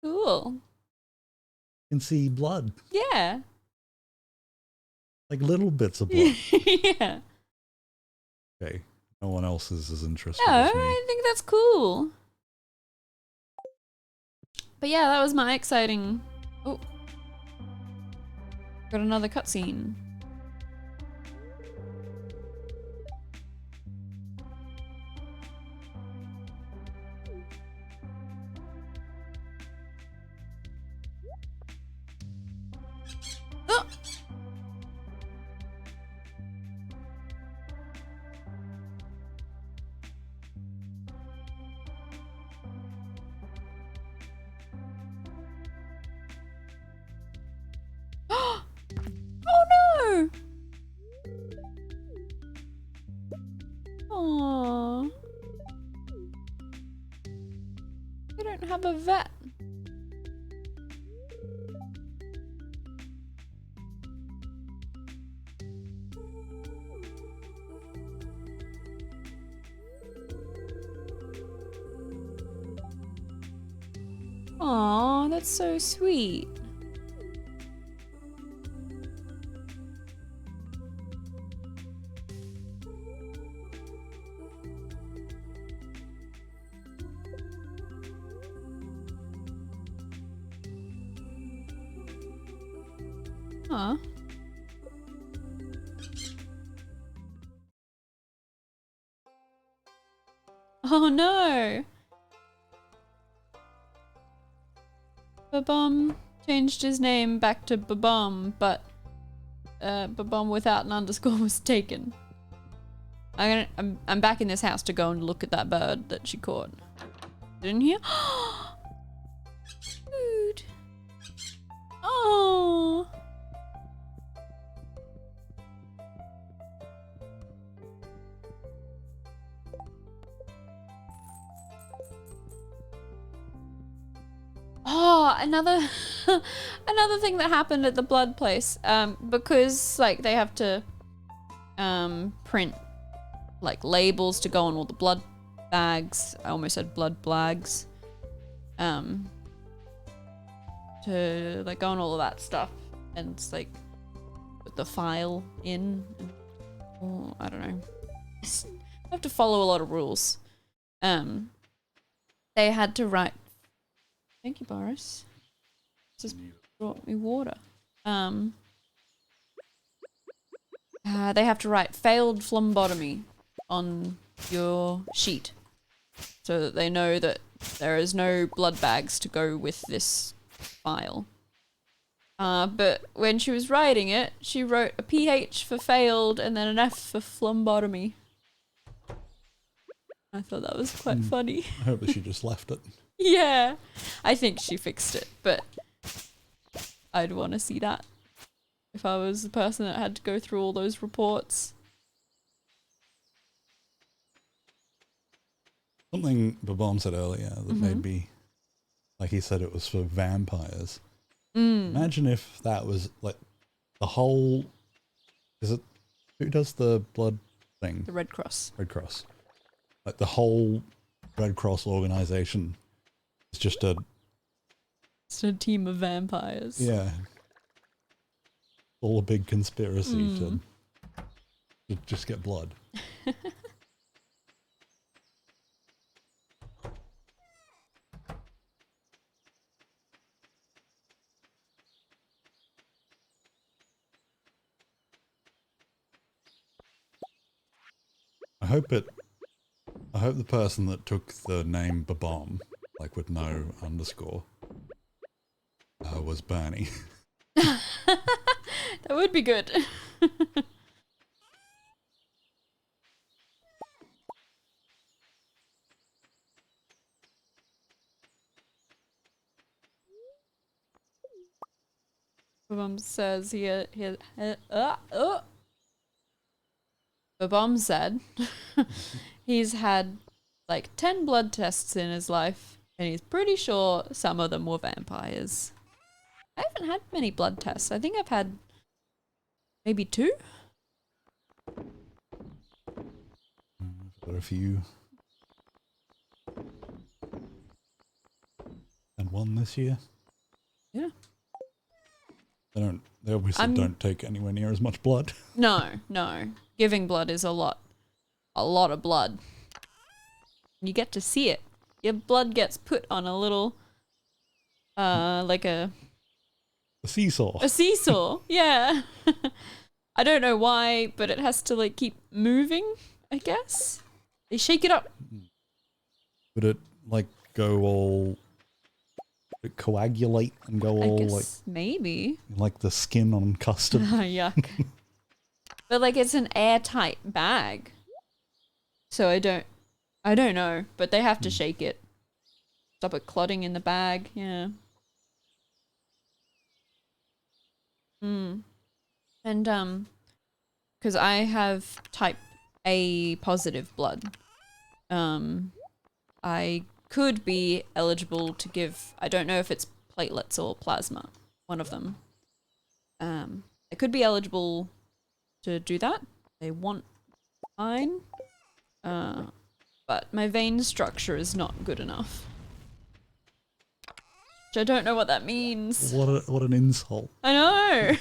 Cool. You can see blood, Yeah. like little bits of blood. Yeah. Okay, no one else is as interested No, as me. I think that's cool. But yeah, that was my exciting. Oh. Got another cutscene. Oh. Oh no! Aww. We don't have a vet. Aw, that's so sweet. Huh. Oh no! Babom changed his name back to Babom, but Babom without an underscore was taken. I'm back in this house to go and look at that bird that she caught. Didn't hear? Food. Oh. Oh, another another thing that happened at the blood place. Because like they have to print like labels to go on all the blood bags. I almost said blood blags. To like go on all of that stuff, and it's like put the file in. And, oh, I don't know. I have to follow a lot of rules. They had to write. Thank you, Boris. Just brought me water. They have to write failed phlebotomy on your sheet so that they know that there is no blood bags to go with this file. But when she was writing it, she wrote a PH for failed and then an F for phlebotomy. I thought that was quite funny. I hope that she just left it. Yeah, I think she fixed it, but I'd want to see that if I was the person that had to go through all those reports. Something Babon said earlier that made me, like he said it was for vampires. Imagine if that was like the whole, is it, who does the blood thing? The Red Cross. Red Cross. Like the whole Red Cross organization is just a... It's a team of vampires. Yeah. all a big conspiracy to just get blood. I hope the person that took the name Babom, like with no underscore, was Bernie. That would be good. Babom says Babom said he's had like 10 blood tests in his life, and he's pretty sure some of them were vampires. I haven't had many blood tests. I think I've had maybe 2. Got a few. And 1 this year. Yeah. They obviously don't take anywhere near as much blood. No. Giving blood is a lot of blood. You get to see it. Your blood gets put on a little, like a seesaw. A seesaw, yeah. I don't know why, but it has to like keep moving, I guess. They shake it up. Would it like go all coagulate and go all like maybe like the skin on custard? Yuck. But like it's an airtight bag, so I don't know, but they have to shake it, stop it clotting in the bag. Yeah. And because I have type A positive blood, I could be eligible to give, I don't know if it's platelets or plasma, one of them. I could be eligible to do that. They want mine. But my vein structure is not good enough. Which I don't know what that means. What an insult. I know!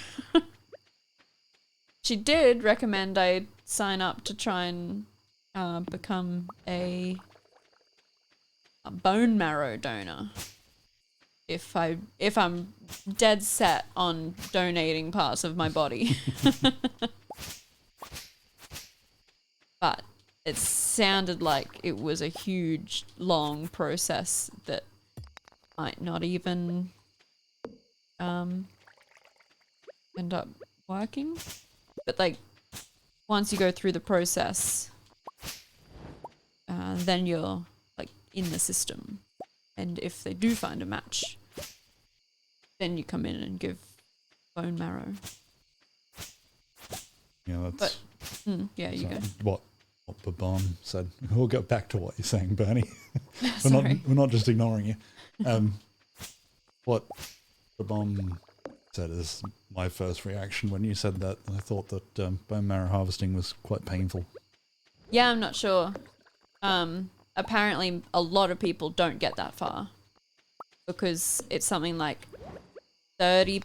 She did recommend I sign up to try and become a bone marrow donor. If I'm dead set on donating parts of my body. But it sounded like it was a huge, long process that might not even end up working. But like, once you go through the process, then you're like in the system. And if they do find a match, then you come in and give bone marrow. Yeah, that's... But, yeah, you go. What Babom said. We'll get back to what you're saying, Bernie. Sorry. We're not just ignoring you. What Babom said is my first reaction when you said that. I thought that bone marrow harvesting was quite painful. Yeah, I'm not sure. Apparently a lot of people don't get that far because it's something like 30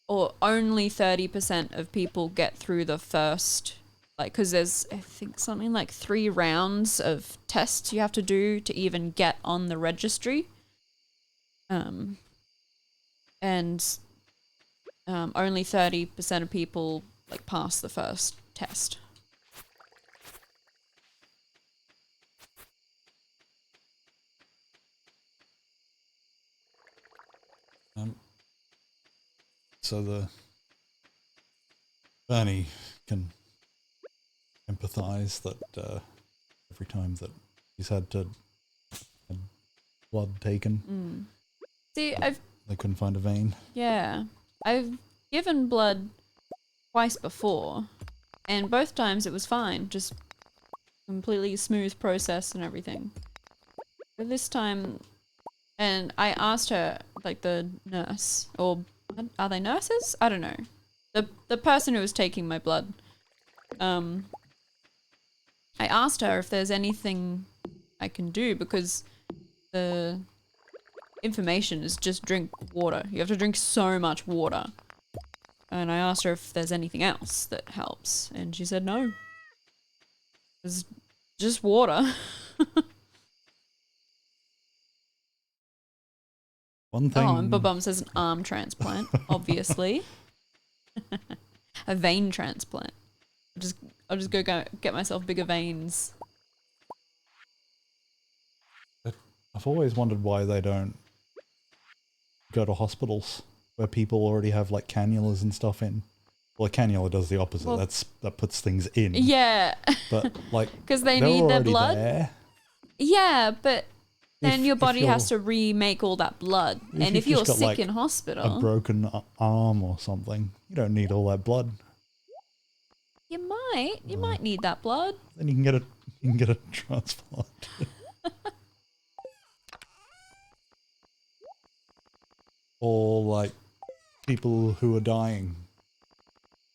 or only 30% of people get through the first, like, because there's, I think, something like 3 rounds of tests you have to do to even get on the registry. And only 30% of people like pass the first test. So the Bernie can empathize that every time that he's had blood taken, See, they couldn't find a vein. Yeah, I've given blood twice before, and both times it was fine, just completely smooth process and everything. But this time, and I asked her, like the nurse, or are they nurses? I don't know. The person who was taking my blood, I asked her if there's anything I can do because the information is just drink water. You have to drink so much water. and I asked her if there's anything else that helps, and she said no. It's just water. One thing. Oh, and Babum says an arm transplant, obviously. A vein transplant. I'll just go get myself bigger veins. I've always wondered why they don't go to hospitals where people already have like cannulas and stuff in. Well, a cannula does the opposite. Well, that puts things in. Yeah. But like, Because they they're need their already blood. there. Yeah, but then If- your if body you're- has to remake all that blood. And if you've you're just got, sick like, in A hospital, broken arm or something, you don't need all that blood. you might need that blood. Then you can get a transplant. Or like people who are dying.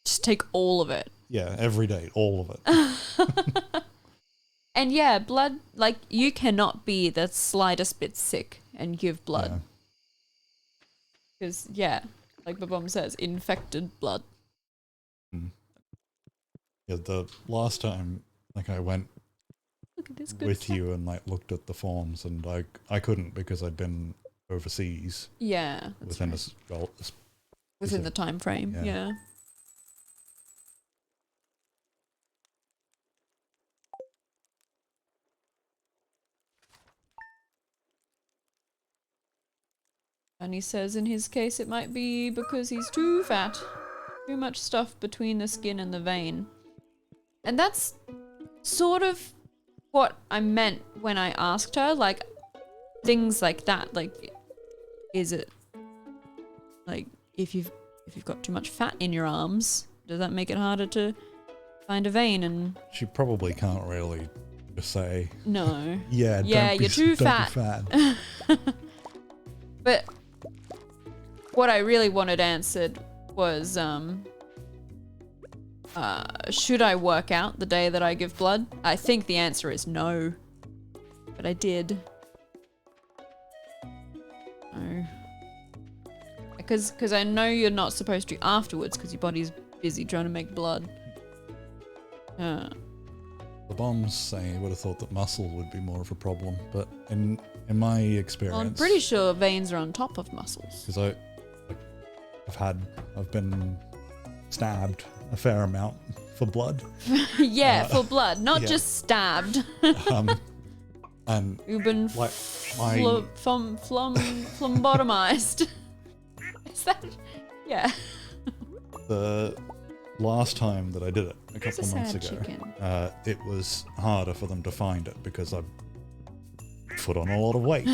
Just take all of it. Yeah, every day, all of it. And yeah, blood, like, you cannot be the slightest bit sick and give blood. Because, yeah, like Babum says, infected blood. Yeah, the last time, like, I went Look at this good with stuff. you and like looked at the forms, and I couldn't because I'd been overseas Yeah, that's within right. within the time frame. Yeah. Yeah. And he says in his case it might be because he's too fat. Too much stuff between the skin and the vein. And that's sort of what I meant when I asked her, like, things like that. Like, is it like if you've got too much fat in your arms, does that make it harder to find a vein? And She probably can't really just say, no. yeah, Yeah, don't be, you're too don't fat. be fat. But what I really wanted answered was, should I work out the day that I give blood? I think the answer is no. But I did. No. Because I know you're not supposed to afterwards because your body's busy trying to make blood. The bombs say I would have thought that muscle would be more of a problem, but in my experience, Well, I'm pretty sure veins are on top of muscles. because I've been stabbed a fair amount for blood, Yeah, for blood, not yeah. just stabbed. and You've been like my phlebotomized. Is that? Yeah. the last time that I did it a It's couple a of months sad ago, chicken. it was harder for them to find it because I put on a lot of weight.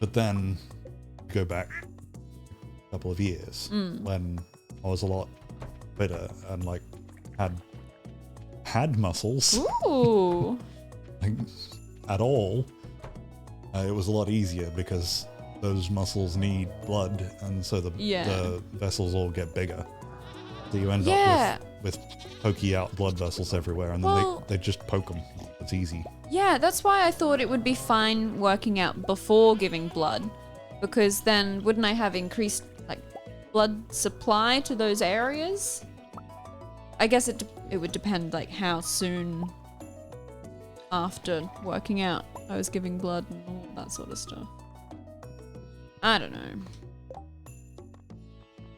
But then go back a couple of years when I was a lot fitter and like had muscles Ooh. like, at all. It was a lot easier because those muscles need blood, and so the vessels all get bigger. So you end up with pokey out blood vessels everywhere, and then they just poke them. It's easy. Yeah, that's why I thought it would be fine working out before giving blood, because then wouldn't I have increased like blood supply to those areas? I guess it would depend like how soon after working out I was giving blood and all that sort of stuff. I don't know.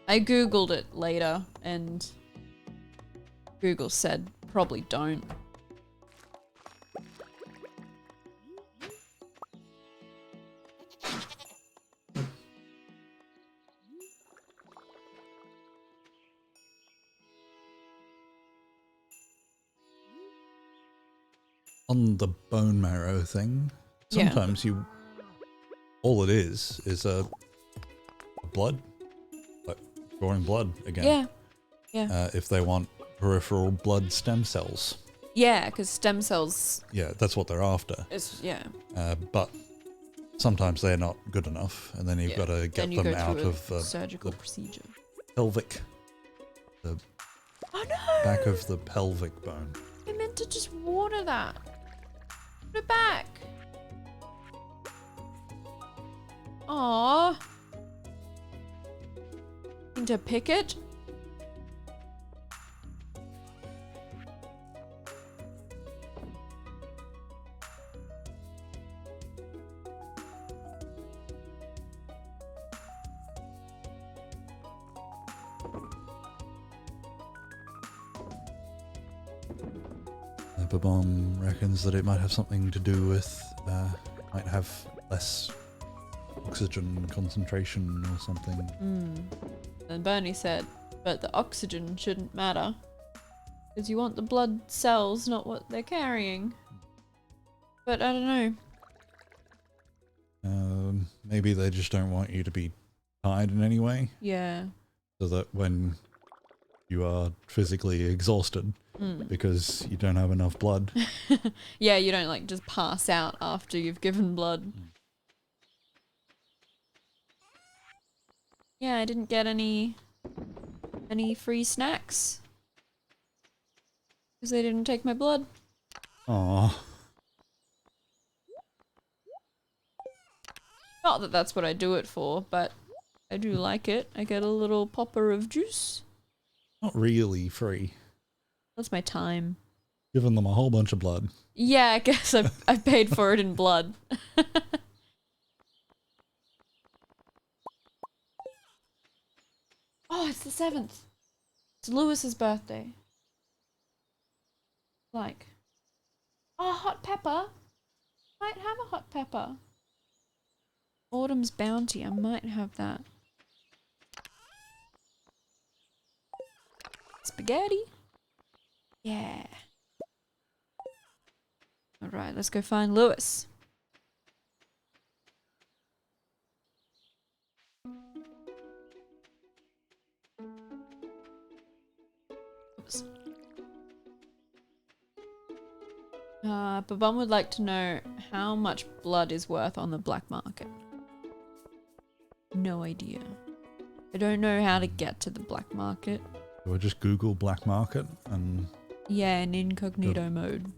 I googled it later and Google said probably don't. On the bone marrow thing, sometimes all it is a blood, like drawing blood again. Yeah. If they want peripheral blood stem cells. Yeah, because stem cells Yeah, that's what they're after. is, But sometimes they're not good enough, and then you've got to get then you them go out through of a surgical procedure. pelvic, the Oh no! back of the pelvic bone. I meant to just water that. Put it back. Aww. To pick it? Babom reckons that it might have something to do with, might have less oxygen concentration or something. And Bernie said, but the oxygen shouldn't matter. Because you want the blood cells, not what they're carrying. But I don't know. Maybe they just don't want you to be tired in any way. Yeah. So that when you are physically exhausted because you don't have enough blood. Yeah, you don't like just pass out after you've given blood. Yeah, I didn't get any free snacks. Because they didn't take my blood. Aww. Not that that's what I do it for, but I do like it. I get a little popper of juice. Not really free. That's my time. Given them a whole bunch of blood. Yeah, I guess I paid for it in blood. Oh, it's the 7th. It's Lewis's birthday. Like. Oh, hot pepper. Might have a hot pepper. Autumn's Bounty. I might have that. Spaghetti. Yeah. Alright, let's go find Lewis. Oops. Babam would like to know how much blood is worth on the black market. No idea. I don't know how to get to the black market. So I just Google black market and... Yeah, in incognito mode.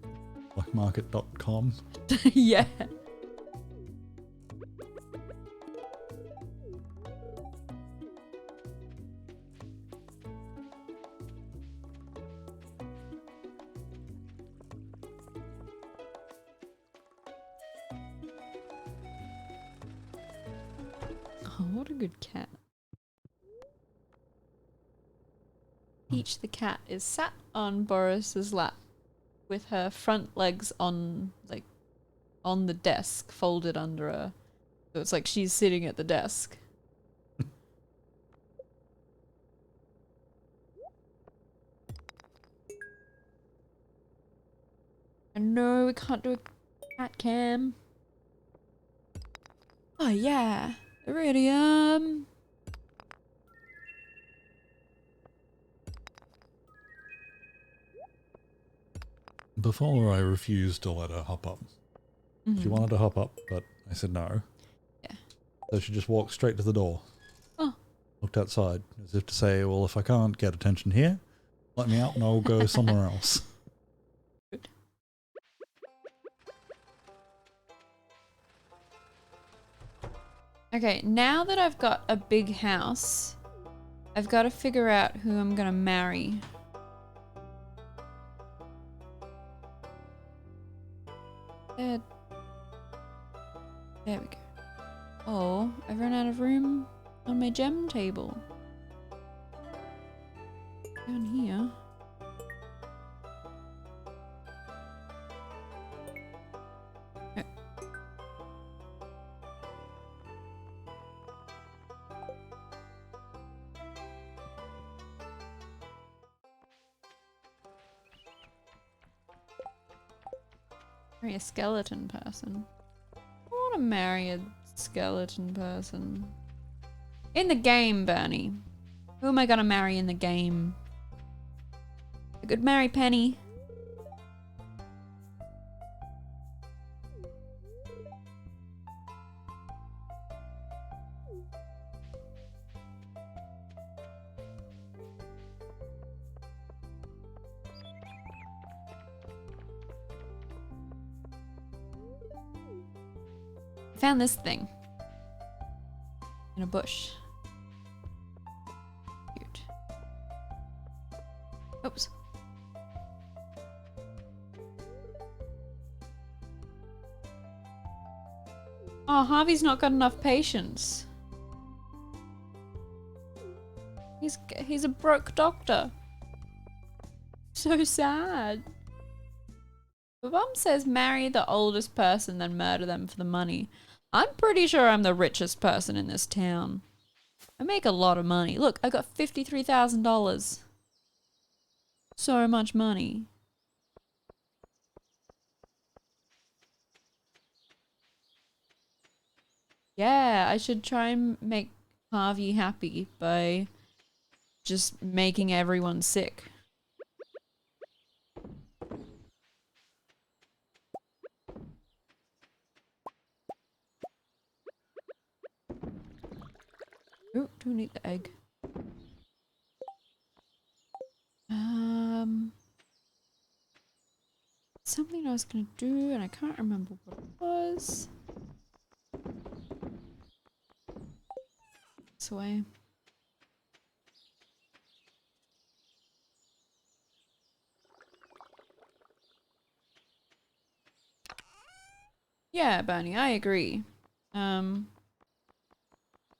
Blackmarket.com. Yeah. Oh, what a good cat. Peach the cat is sat on Boris's lap with her front legs on, like, on the desk, folded under her. So it's like she's sitting at the desk. No, we can't do a cat cam. Oh yeah, iridium. Before I refused to let her hop up. She wanted to hop up, but I said no. Yeah. So she just walked straight to the door. Oh. Looked outside, as if to say, well, if I can't get attention here, let me out and I'll go somewhere else. Good. Okay, now that I've got a big house, I've got to figure out who I'm gonna marry. There we go. Oh, I've run out of room on my gem table. Down here. Oh. Marry a skeleton person. I want to marry a skeleton person. In the game, Bernie. Who am I gonna marry in the game? I could marry Penny. Found this thing in a bush. Oh, Harvey's not got enough patience. He's a broke doctor. So sad. My mum says marry the oldest person, then murder them for the money. I'm pretty sure I'm the richest person in this town. I make a lot of money. Look, I got $53,000. So much money. Yeah, I should try and make Harvey happy by just making everyone sick. Oh, don't eat the egg. Something I was gonna do and I can't remember what it was. This way. Yeah, Bernie, I agree.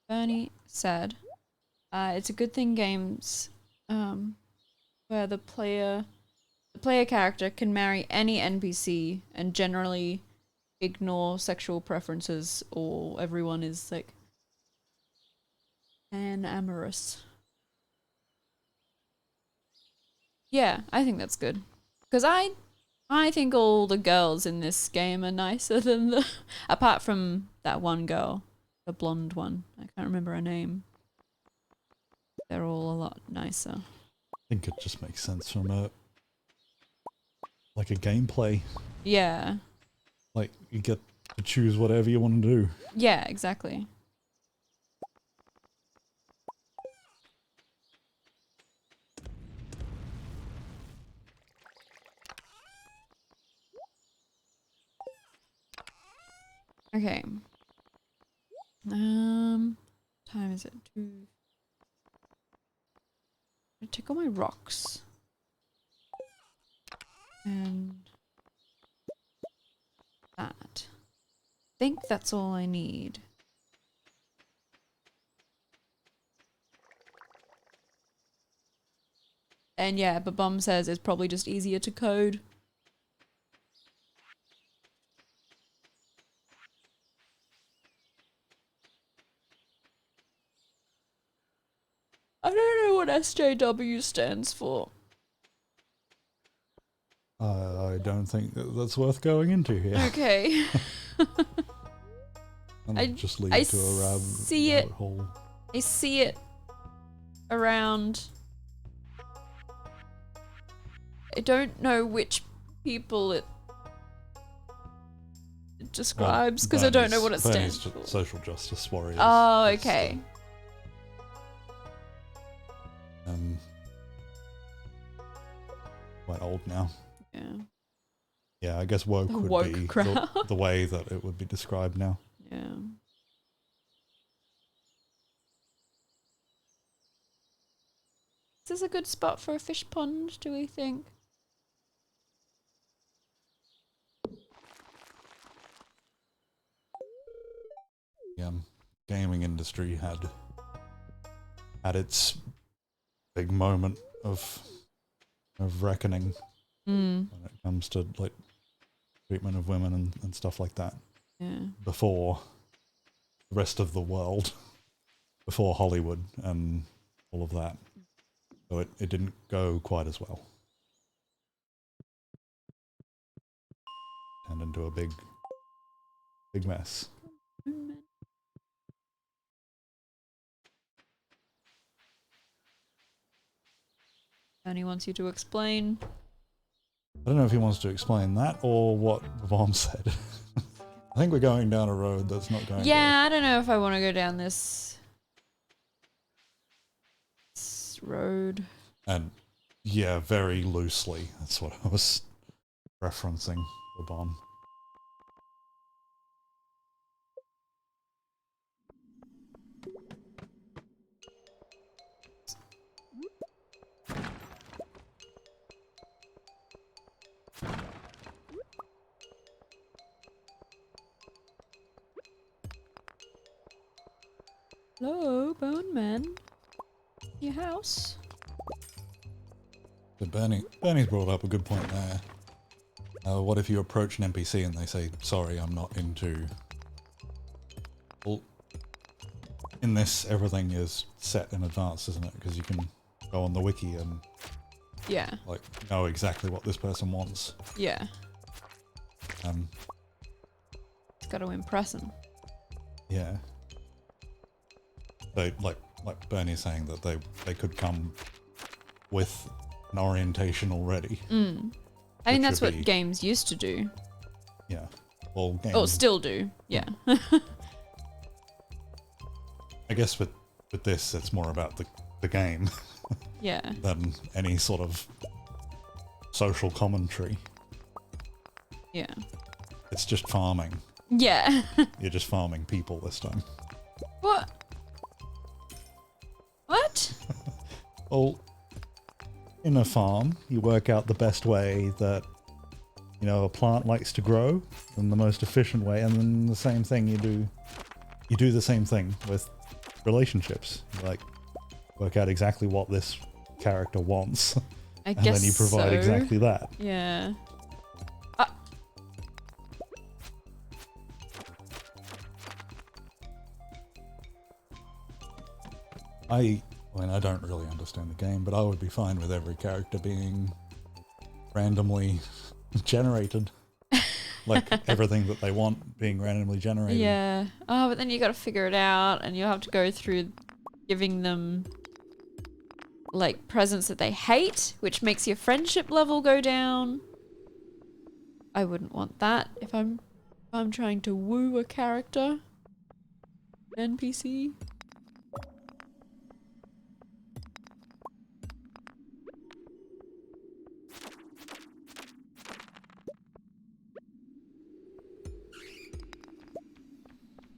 Bernie said, it's a good thing games, where the player character can marry any NPC and generally ignore sexual preferences, or everyone is like amorous. Yeah, I think that's good. Because I think all the girls in this game are nicer than the... apart from that one girl. The blonde one. I can't remember her name. They're all a lot nicer. I think it just makes sense from a gameplay. Yeah. Like, you get to choose whatever you want to do. Yeah, exactly. Okay. Time is it? 2. I take all my rocks. And that. I think that's all I need. And yeah, but Bomb says it's probably just easier to code. I don't know what SJW stands for. I don't think that's worth going into here. Okay. I'll just leave it to a rabbit hole. I see it around. I don't know which people it describes because I don't know what it stands for. Social justice warriors. Oh, okay. Quite old now. Yeah. Yeah, I guess woke would be the way that it would be described now. Yeah. Is this a good spot for a fish pond, do we think? Gaming industry had its big moment of reckoning when it comes to like treatment of women and stuff like that. Yeah. Before the rest of the world, before Hollywood and all of that. So it didn't go quite as well. Turned into a big mess. And he wants you to explain. I don't know if he wants to explain that or what the bomb said. I think we're going down a road that's not going. Yeah, I don't know if I want to go down this road. And yeah, very loosely. That's what I was referencing the bomb. Hello, Bone Man. Your house? But Bernie's brought up a good point there. What if you approach an NPC and they say, sorry, I'm not into... Well, in this, everything is set in advance, isn't it? Because you can go on the wiki and Yeah. like know exactly what this person wants. Yeah. It's got to impress him. Yeah. They like Bernie's saying that they could come with an orientation already. I mean, Which that's would what be- games used to do. Yeah. Well, games, Or still do. Yeah. I guess with this, it's more about the game Yeah. than any sort of social commentary. Yeah. It's just farming. Yeah. You're just farming people this time. What? What? Well, in a farm, you work out the best way that, you know, a plant likes to grow and the most efficient way, and then the same thing you do the same thing with relationships. You, like, work out exactly what this character wants, I and guess then you provide so. exactly that. Yeah. I mean, I don't really understand the game, but I would be fine with every character being randomly generated. Like, everything that they want being randomly generated. Yeah. Oh, but then you got to figure it out, and you have to go through giving them like presents that they hate, which makes your friendship level go down. I wouldn't want that if I'm trying to woo a character. NPC.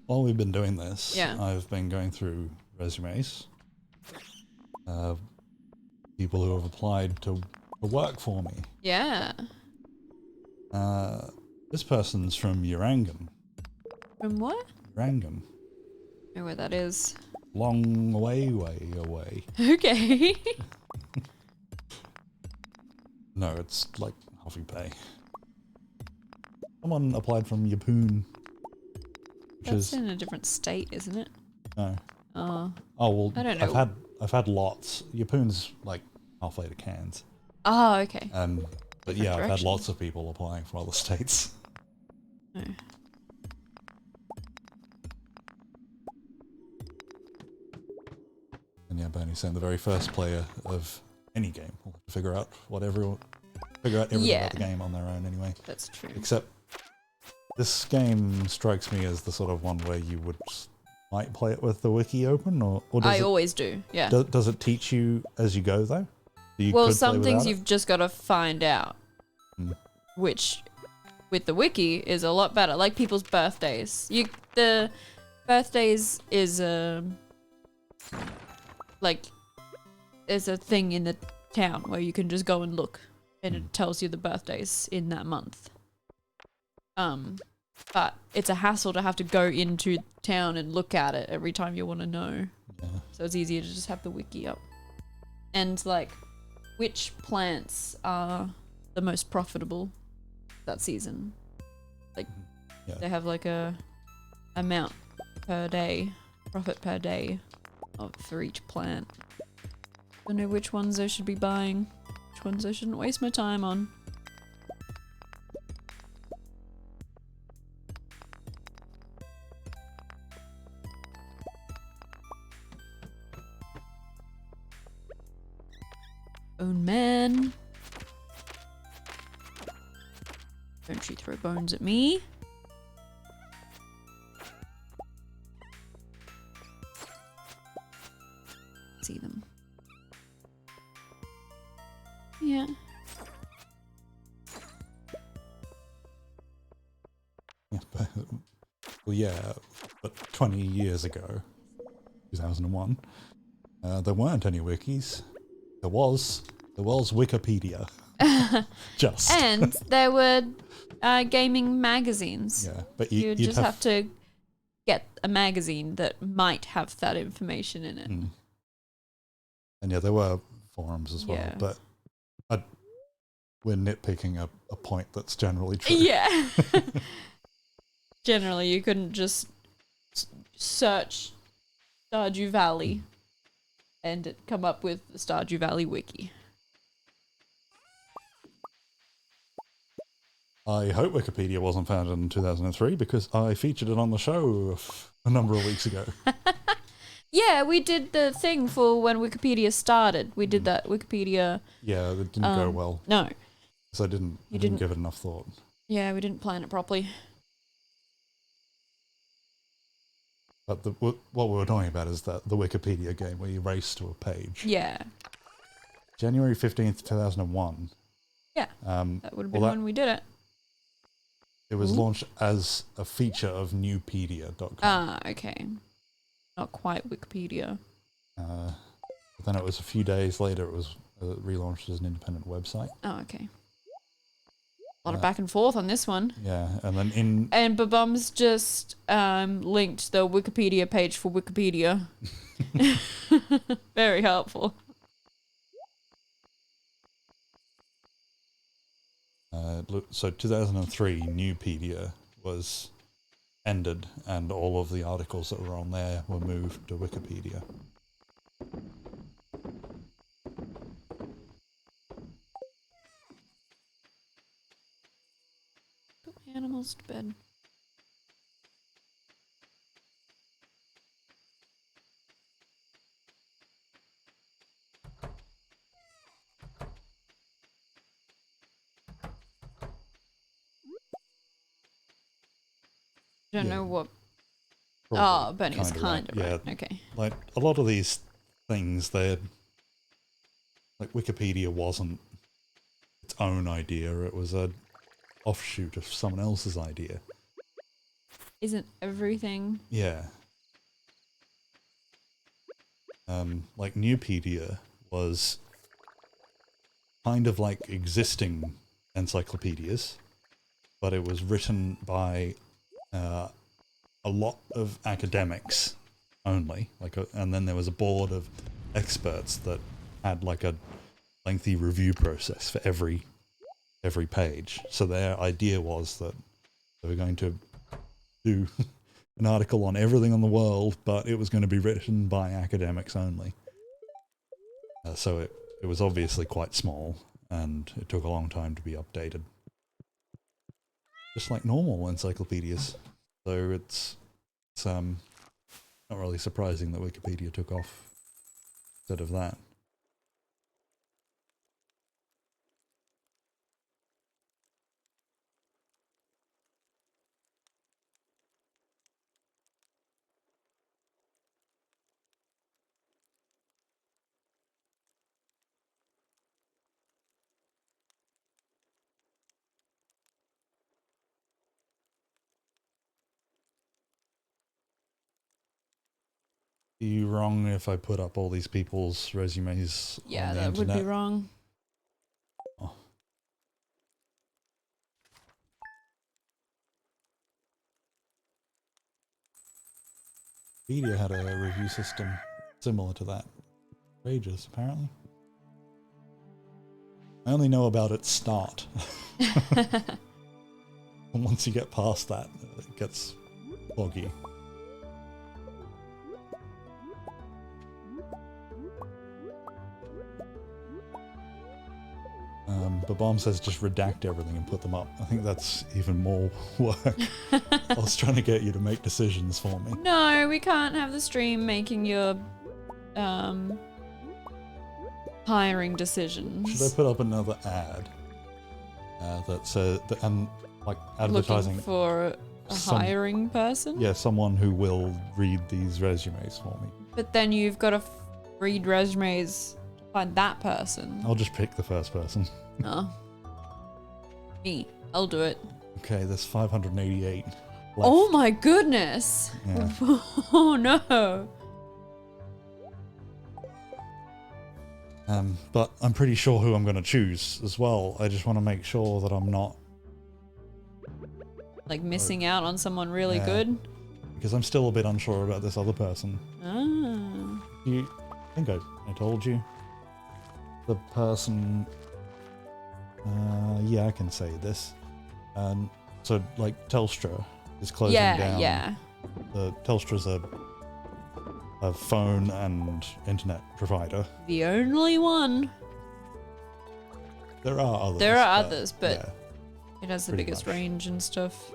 While we've been doing this, Yeah. I've been going through resumes. People who have applied to work for me. Yeah. This person's from Urangam. From what? Urangam. I know where that is. Long way away. Okay. No, it's like Huffy Bay. Someone applied from Yapoon. Which That's is... in a different state, isn't it? No. Oh. Oh, well, I don't know. I've had lots. Yapoon's like halfway to Cairns. Oh, okay. But Different yeah, I've had direction. lots of people applying from other states. Oh. And yeah, Bernie's saying the very first player of any game will have to figure out everything Yeah. about the game on their own anyway. That's true. Except this game strikes me as the sort of one where you might play it with the wiki open, or I always do. Yeah. does it teach you as you go though? You Well, could play some things without it? you've just got to find out, which with the wiki is a lot better. Like people's birthdays. The birthdays is like there's a thing in the town where you can just go and look, and it tells you the birthdays in that month. But it's a hassle to have to go into town and look at it every time you want to know. Yeah. So it's easier to just have the wiki up. And like, which plants are the most profitable that season? Like, Yeah. they have like a amount per day, profit per day for each plant. Don't know which ones I should be buying, which ones I shouldn't waste my time on. Bone Man. Don't you throw bones at me. See them. Yeah. Yeah, well, yeah, but 20 years ago, 2001, there weren't any wikis. There was Wikipedia. Just. And there were gaming magazines. Yeah, but You'd just have to get a magazine that might have that information in it. Mm. And yeah, there were forums as well, Yeah. but we're nitpicking a point that's generally true. Yeah. Generally, you couldn't just search Stardew Valley and it come up with the Stardew Valley wiki. I hope Wikipedia wasn't founded in 2003 because I featured it on the show a number of weeks ago. Yeah, we did the thing for when Wikipedia started. We did that Wikipedia. Yeah, it didn't go well. No. Because I didn't give it enough thought. Yeah, we didn't plan it properly. But what we were talking about is that the Wikipedia game where you race to a page. Yeah. January 15th, 2001. Yeah. That would have been when we did it. It was launched as a feature of Newpedia.com. Ah, okay. Not quite Wikipedia. But then it was a few days later, it was relaunched as an independent website. Oh, okay. A lot of back and forth on this one. Yeah, and then And Babum's just linked the Wikipedia page for Wikipedia. Very helpful. So 2003, Newpedia was ended, and all of the articles that were on there were moved to Wikipedia. Put my animals to bed. Don't know what. Probably Oh, Bernie was kind of right. Yeah, Okay. like a lot of these things, they're like Wikipedia wasn't its own idea; it was an offshoot of someone else's idea. Isn't everything? Yeah. Like Newpedia was kind of like existing encyclopedias, but it was written by a lot of academics only. And then there was a board of experts that had like a lengthy review process for every page. So their idea was that they were going to do an article on everything in the world, but it was going to be written by academics only. So it was obviously quite small, and it took a long time to be updated. Just like normal encyclopedias. So it's not really surprising that Wikipedia took off instead of that. Are you wrong if I put up all these people's resumes Yeah, on the that internet? would be wrong. Oh. Wikipedia had a review system similar to that for ages, apparently. I only know about its start. And once you get past that, it gets foggy. But Bomb says just redact everything and put them up. I think that's even more work. I was trying to get you to make decisions for me. No, we can't have the stream making your hiring decisions. Should I put up another ad that says and like advertising Looking for a hiring person? Yeah, someone who will read these resumes for me. But then you've got to read resumes to find that person. I'll just pick the first person. Oh. Me. I'll do it. Okay, there's 588 left. Oh my goodness! Yeah. Oh no! But I'm pretty sure who I'm going to choose as well. I just want to make sure that I'm not... Like missing out on someone really Yeah. good? because I'm still a bit unsure about this other person. Ah. I think I told you. The person... yeah, I can say this. So, like, Telstra is closing down. Yeah. Telstra's a phone and internet provider. The only one. There are others. There are others, but yeah, it has the pretty biggest much. range and stuff.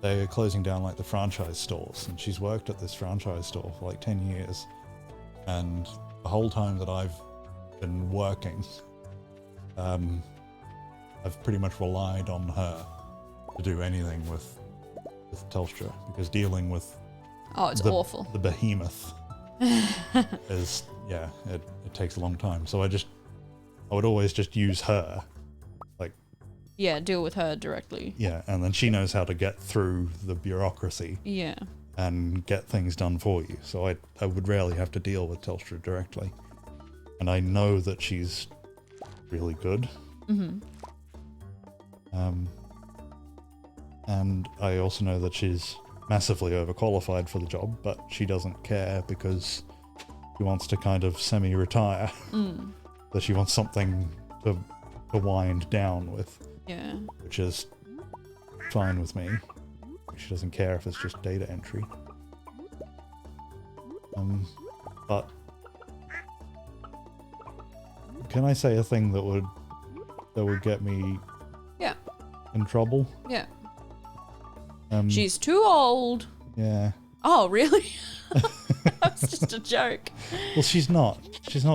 They're closing down like the franchise stores, and she's worked at this franchise store for like 10 years. And the whole time that I've been working, I've pretty much relied on her to do anything with Telstra, because dealing with Oh, it's awful. the behemoth is, yeah, it takes a long time. So I would always just use her. Yeah, deal with her directly. Yeah, and then she knows how to get through the bureaucracy Yeah. and get things done for you. So I would rarely have to deal with Telstra directly. And I know that she's really good. Mm-hmm. And I also know that she's massively overqualified for the job, but she doesn't care because she wants to kind of semi-retire. So she wants something to wind down with. Yeah. Which is fine with me. She doesn't care if it's just data entry. But can I say a thing that would get me in trouble? Yeah. She's too old. Yeah. Oh, really? That's just a joke. Well, she's not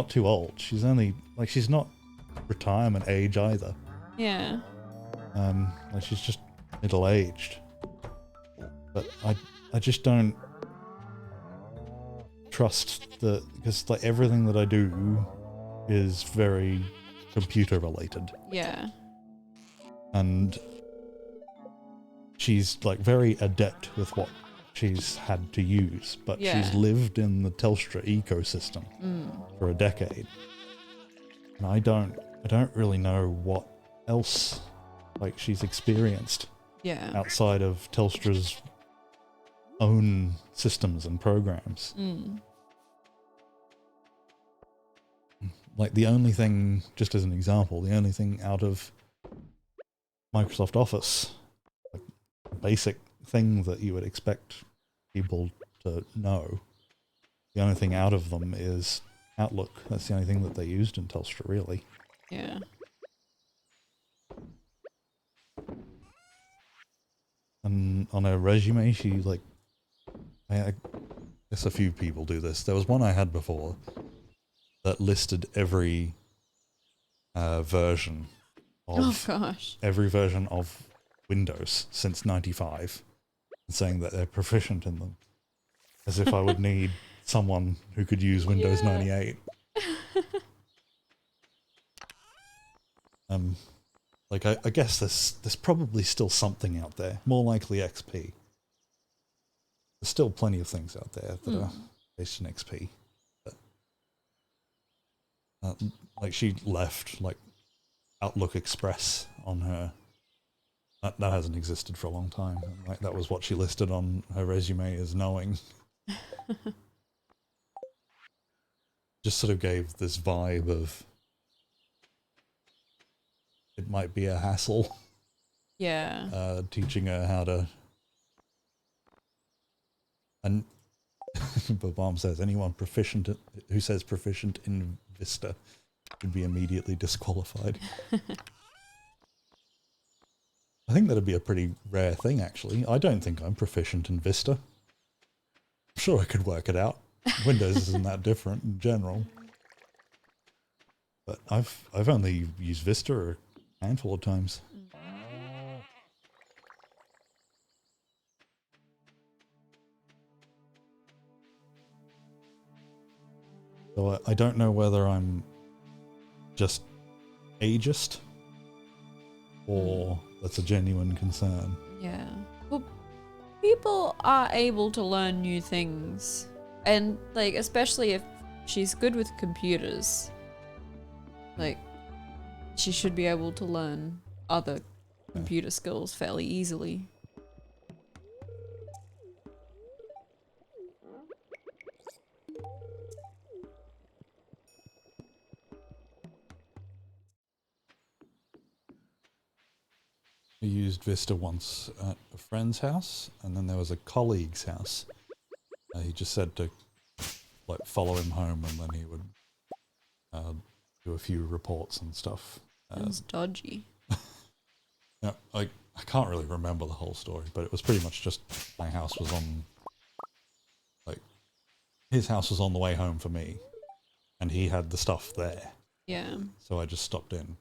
too old. She's only she's not retirement age either. Yeah. She's just middle-aged. But I just don't trust because like everything that I do is very computer related. Yeah. And she's like very adept with what she's had to use, but she's lived in the Telstra ecosystem for a decade. And I don't really know what else like she's experienced outside of Telstra's own systems and programs. Like the only thing, just as an example, the only thing out of Microsoft Office, like a basic thing that you would expect people to know, the only thing out of them is Outlook. That's the only thing that they used in Telstra, really. Yeah. And on her resume, she like, I guess a few people do this. There was one I had before that listed every version of every version of Windows since '95, and saying that they're proficient in them, as if I would need someone who could use Windows 98. Like I guess there's probably still something out there, more likely XP. There's still plenty of things out there that are based in XP. But, like she left like Outlook Express on her. That hasn't existed for a long time. Like that was what she listed on her resume as knowing. Just sort of gave this vibe of it might be a hassle. Yeah. Teaching her how to. And but Mom says anyone who says proficient in Vista would be immediately disqualified. I think that'd be a pretty rare thing, actually. I don't think I'm proficient in Vista. I'm sure I could work it out. Windows isn't that different in general. But I've only used Vista a handful of times. So I don't know whether I'm just ageist or that's a genuine concern. Yeah. Well, people are able to learn new things. And, like, especially if she's good with computers, like, she should be able to learn other computer skills fairly easily. used Vista once at a friend's house, and then there was a colleague's house. He just said to like follow him home, and then he would do a few reports and stuff. Sounds dodgy. Yeah, I can't really remember the whole story, but it was pretty much just my house was on, like, his house was on the way home for me, and he had the stuff there. Yeah. So I just stopped in,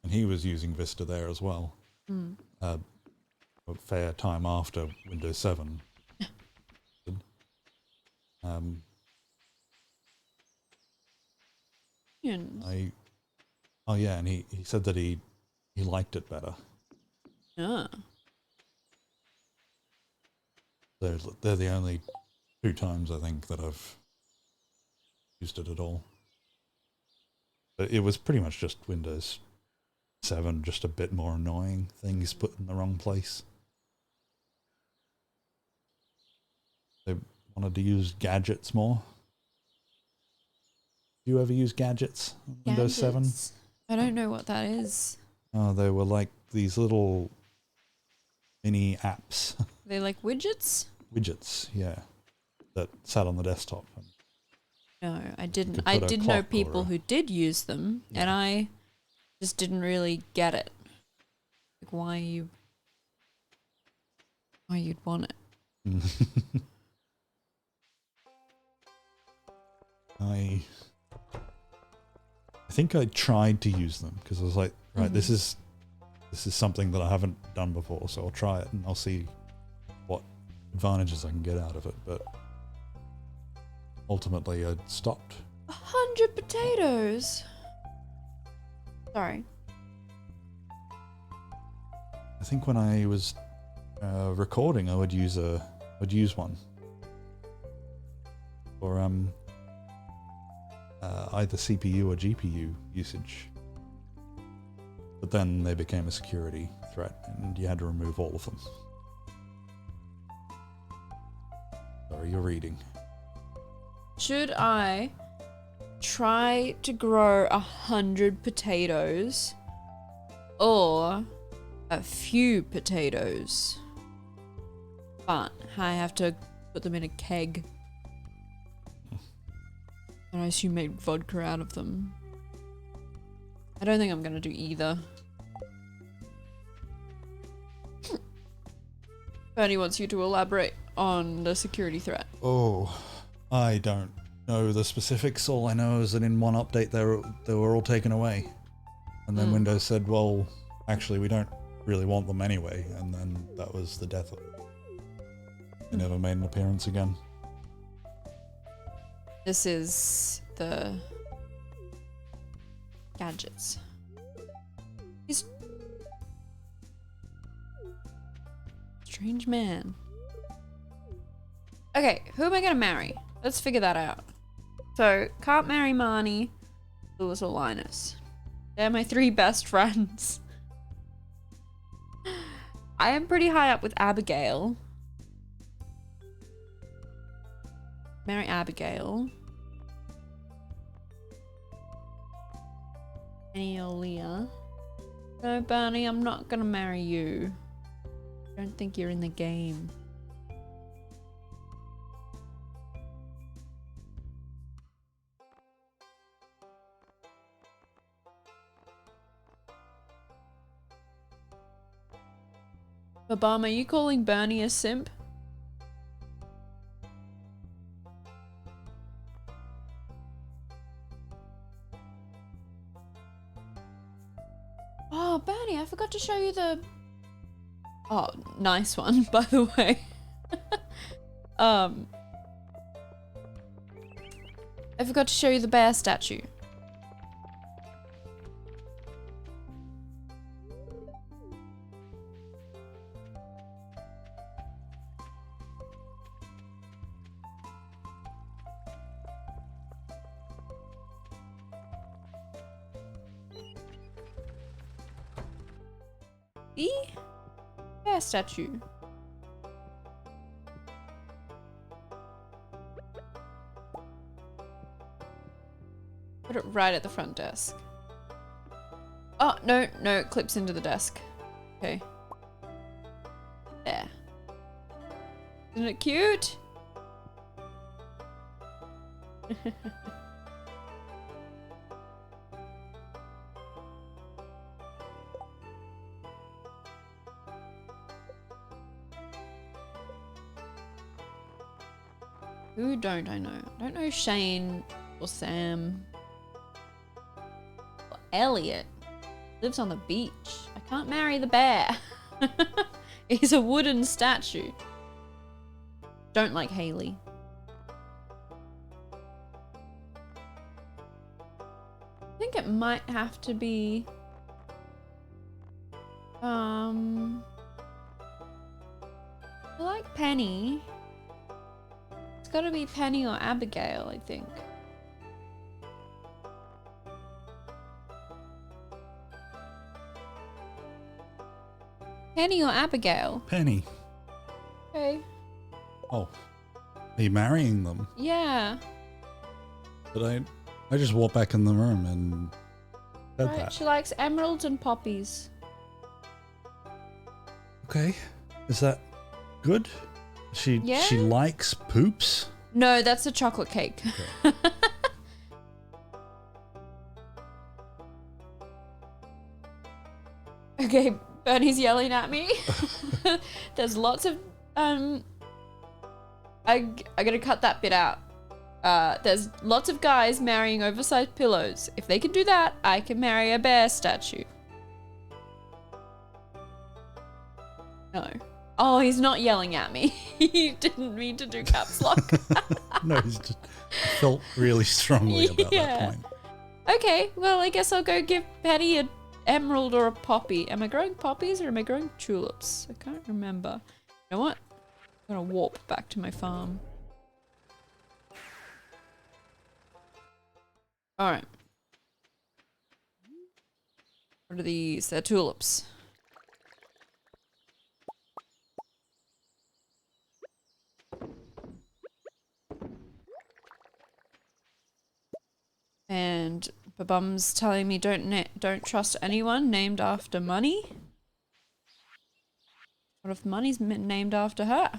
and he was using Vista there as well. A fair time after Windows 7. Oh yeah, and he said that he liked it better. Yeah. They're the only 2 times I think that I've used it at all. But it was pretty much just Windows 7, just a bit more annoying, things put in the wrong place. They wanted to use gadgets more. Do you ever use gadgets on Windows 7? I don't know what that is. Oh, they were like these little mini apps. They like widgets? Widgets, yeah. That sat on the desktop. No, I didn't. could I put a did know clock or people a- who did use them, and I just didn't really get it. Like why you'd want it. I think I tried to use them because I was like, right, this is something that I haven't done before, so I'll try it and I'll see what advantages I can get out of it. But ultimately, I stopped. 100 potatoes. Sorry. I think when I was recording, I would use one for either CPU or GPU usage. But then they became a security threat, and you had to remove all of them. Sorry, you're reading. Should I try to grow 100 potatoes or a few potatoes? But I have to put them in a keg. And I assume make vodka out of them. I don't think I'm gonna do either. Bernie wants you to elaborate on the security threat. Oh, I don't know the specifics. All I know is that in one update they were all taken away. And then Windows said, well, actually we don't really want them anyway. And then that was the death of it. They never made an appearance again. This is the gadgets. He's strange man. Okay, who am I gonna marry? Let's figure that out. So, can't marry Marnie, Lewis, or Linus. They're my 3 best friends. I am pretty high up with Abigail. Marry Abigail. Annie or Leah. No, Bernie, I'm not gonna marry you. I don't think you're in the game. Obama, are you calling Bernie a simp? Oh, Bernie, I forgot to show you the... Oh, nice one, by the way. I forgot to show you the bear statue. The bear statue. Put it right at the front desk. Oh, no, it clips into the desk. Okay. Isn't it cute? Who don't I know? I don't know Shane or Sam. Or Elliot. Lives on the beach. I can't marry the bear. He's a wooden statue. Don't like Haley. I think it might have to be... I like Penny. It's gotta be Penny or Abigail, I think. Penny or Abigail? Penny. Okay. Oh. Are you marrying them? Yeah. But I just walked back in the room and said Right. that. She likes emeralds and poppies. Okay. Is that good? She likes poops? No, that's a chocolate cake. Okay. Okay, Bernie's yelling at me. There's lots of I gotta cut that bit out. There's lots of guys marrying oversized pillows. If they can do that, I can marry a bear statue. No. Oh, he's not yelling at me. He didn't mean to do caps lock. No, he's just felt really strongly about that point. Okay, well, I guess I'll go give Patty an emerald or a poppy. Am I growing poppies or am I growing tulips? I can't remember. You know what? I'm gonna warp back to my farm. Alright. What are these? They're tulips. And Babum's telling me don't trust anyone named after money. What if money's named after her?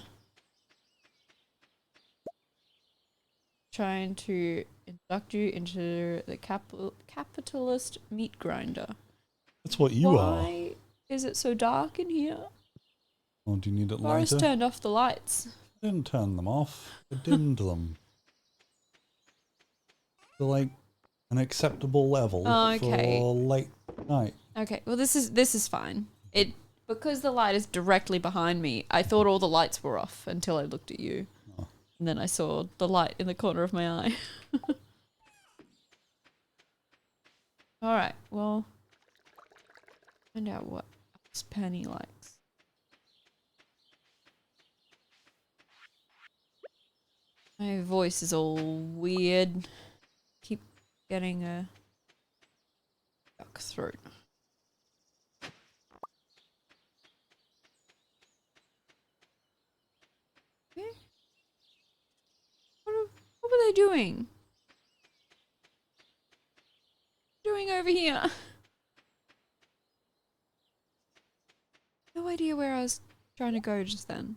Trying to induct you into the capitalist meat grinder. That's what you are. Why is it so dark in here? Oh, do you need it Boris lighter? turned off the lights. I didn't turn them off. I dimmed them. They're like an acceptable level for late night. Okay, well this is fine. Because the light is directly behind me, I thought all the lights were off until I looked at you. Oh. And then I saw the light in the corner of my eye. Alright, well, find out what else Penny likes. My voice is all weird. Keep getting a duck throat. Okay. What were they doing? Doing over here? No idea where I was trying to go just then.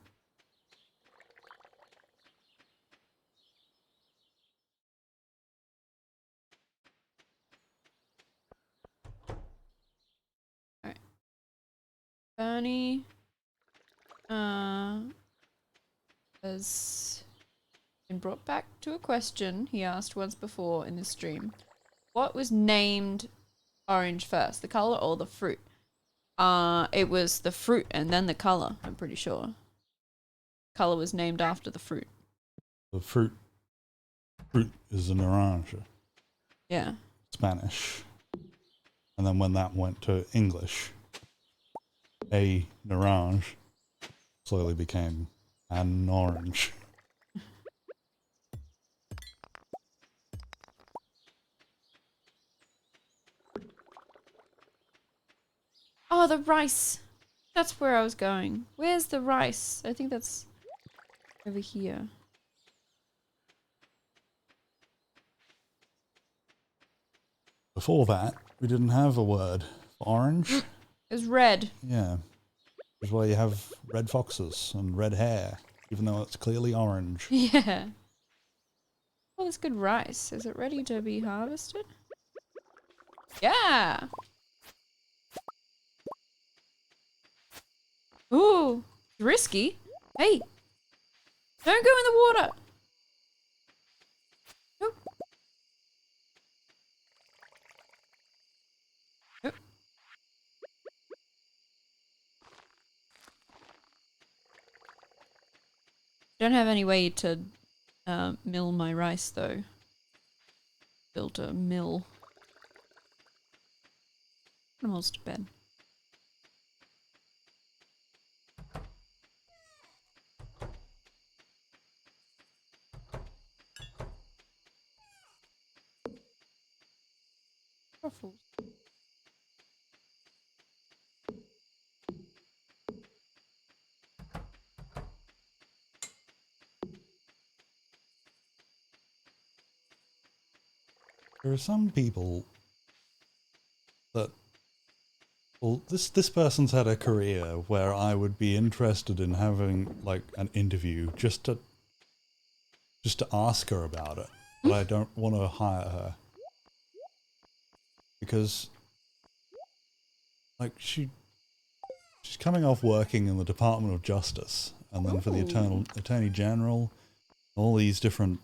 Alright. Bernie has been brought back to a question he asked once before in the stream. What was named orange first, the color or the fruit? It was the fruit and then the color, I'm pretty sure. Color was named after the fruit. The fruit is a naranja. Yeah. Spanish. And then when that went to English, a naranj slowly became an orange. Oh, the rice. That's where I was going. Where's the rice? I think that's over here. Before that, we didn't have a word for orange. It was red. Yeah. Which is why you have red foxes and red hair. even though it's clearly orange. Yeah. Oh, that's good rice. Is it ready to be harvested? Yeah! Ooh, risky. Hey! Don't go in the water! Nope. Nope. Don't have any way to mill my rice though. Build a mill. Animals to bed. Ruffles. There are some people that, well, this person's had a career where I would be interested in having like an interview just to ask her about it, but I don't want to hire her because like she's coming off working in the Department of Justice and then for the Attorney General, all these different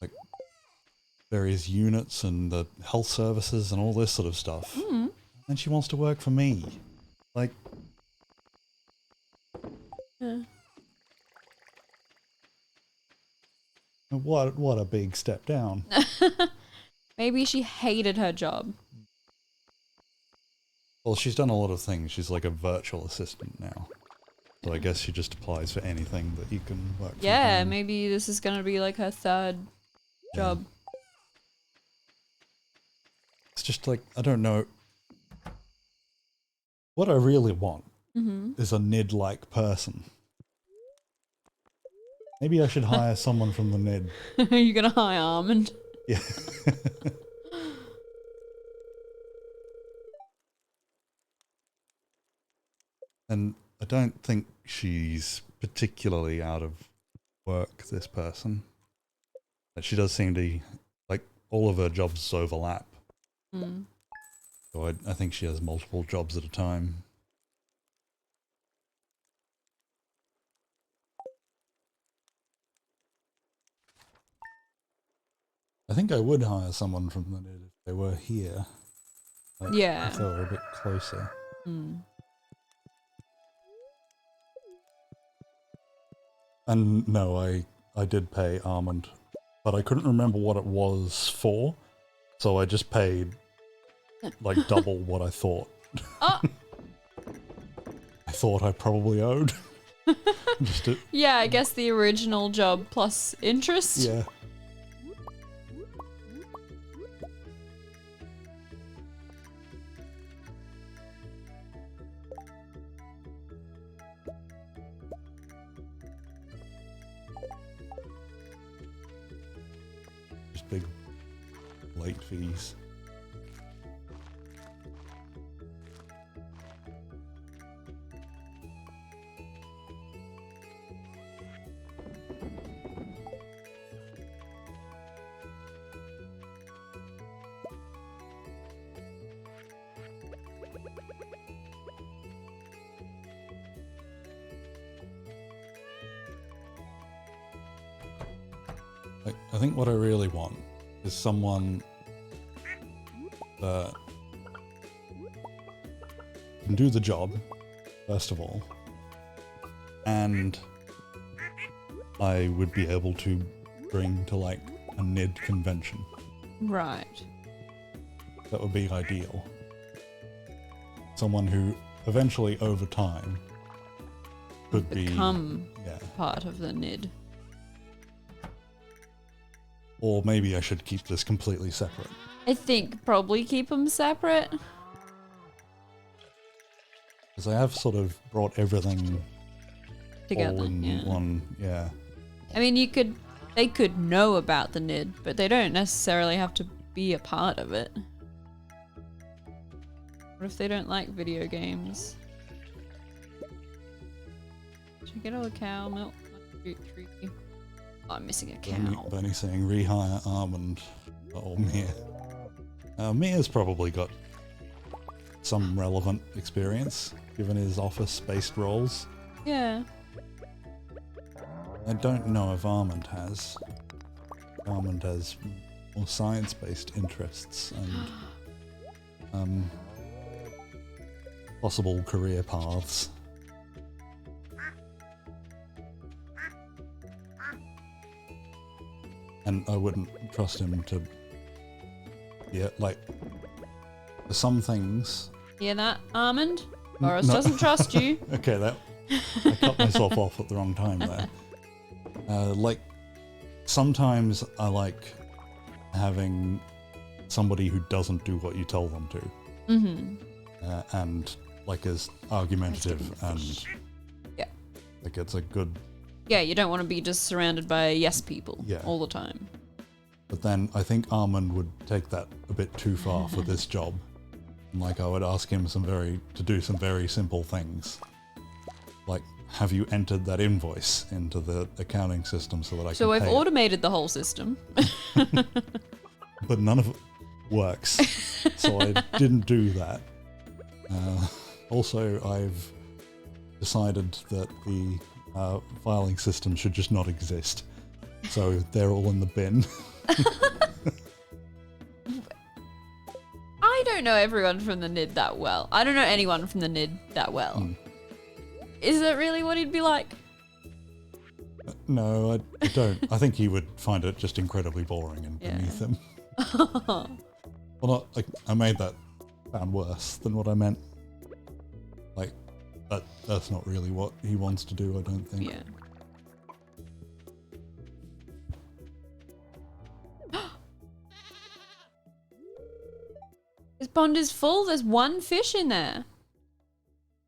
like various units and the health services and all this sort of stuff. And she wants to work for me. Like, what a big step down. Maybe she hated her job. Well, she's done a lot of things. She's like a virtual assistant now. So I guess she just applies for anything that you can work for. Yeah, maybe this is gonna be like her third job. It's just like, I don't know. What I really want is a Nid-like person. Maybe I should hire someone from the Nid. You're gonna hire Almond? Yeah. And I don't think she's particularly out of work, this person. But she does seem to, like, all of her jobs overlap. So I think she has multiple jobs at a time. I think I would hire someone from the Nid if they were here. Like, Yeah. if they were a bit closer. And no, I did pay Almond, but I couldn't remember what it was for, so I just paid like double what I thought. Oh. I thought I probably owed. Yeah, I guess the original job plus interest. Yeah. Just big late fees. I think what I really want is someone that can do the job, first of all, and I would be able to bring to like a Nid convention. Right. That would be ideal. Someone who eventually, over time, could become be part of the Nid. Or maybe I should keep this completely separate. I think probably keep them separate. Because I have sort of brought everything Together, all in one, I mean, they could know about the Nid, but they don't necessarily have to be a part of it. What if they don't like video games? Should I get all the cow milk? 1, 2, 3. Oh, I'm missing a cow. Bernie saying rehire Armand or Mia. Mia's probably got some relevant experience given his office-based roles. Yeah. I don't know if Armand has. Armand has more science-based interests and possible career paths. And I wouldn't trust him to... Yeah, like... For some things... Hear that, Armand? Boris No. doesn't trust you. Okay, that... I cut myself off at the wrong time there. Like, sometimes I like having somebody who doesn't do what you tell them to. Mm-hmm. And, like, is argumentative and... Yeah. Like, it's a good... Yeah, you don't want to be just surrounded by yes people Yeah. all the time. But then I think Armand would take that a bit too far for this job. And, like, I would ask him to do some very simple things. Like, have you entered that invoice into the accounting system so that I can So I've pay it? automated the whole system. But none of it works. So I didn't do that. Also, I've decided that the filing system should just not exist. So they're all in the bin. I don't know everyone from the NID that well. I don't know anyone from the NID that well. Mm. Is that really what he'd be like? No, I don't. I think he would find it just incredibly boring and Yeah. beneath him. Well, not like I made that sound worse than what I meant. Like, that's not really what he wants to do, I don't think. Yeah. This pond is full. There's one fish in there.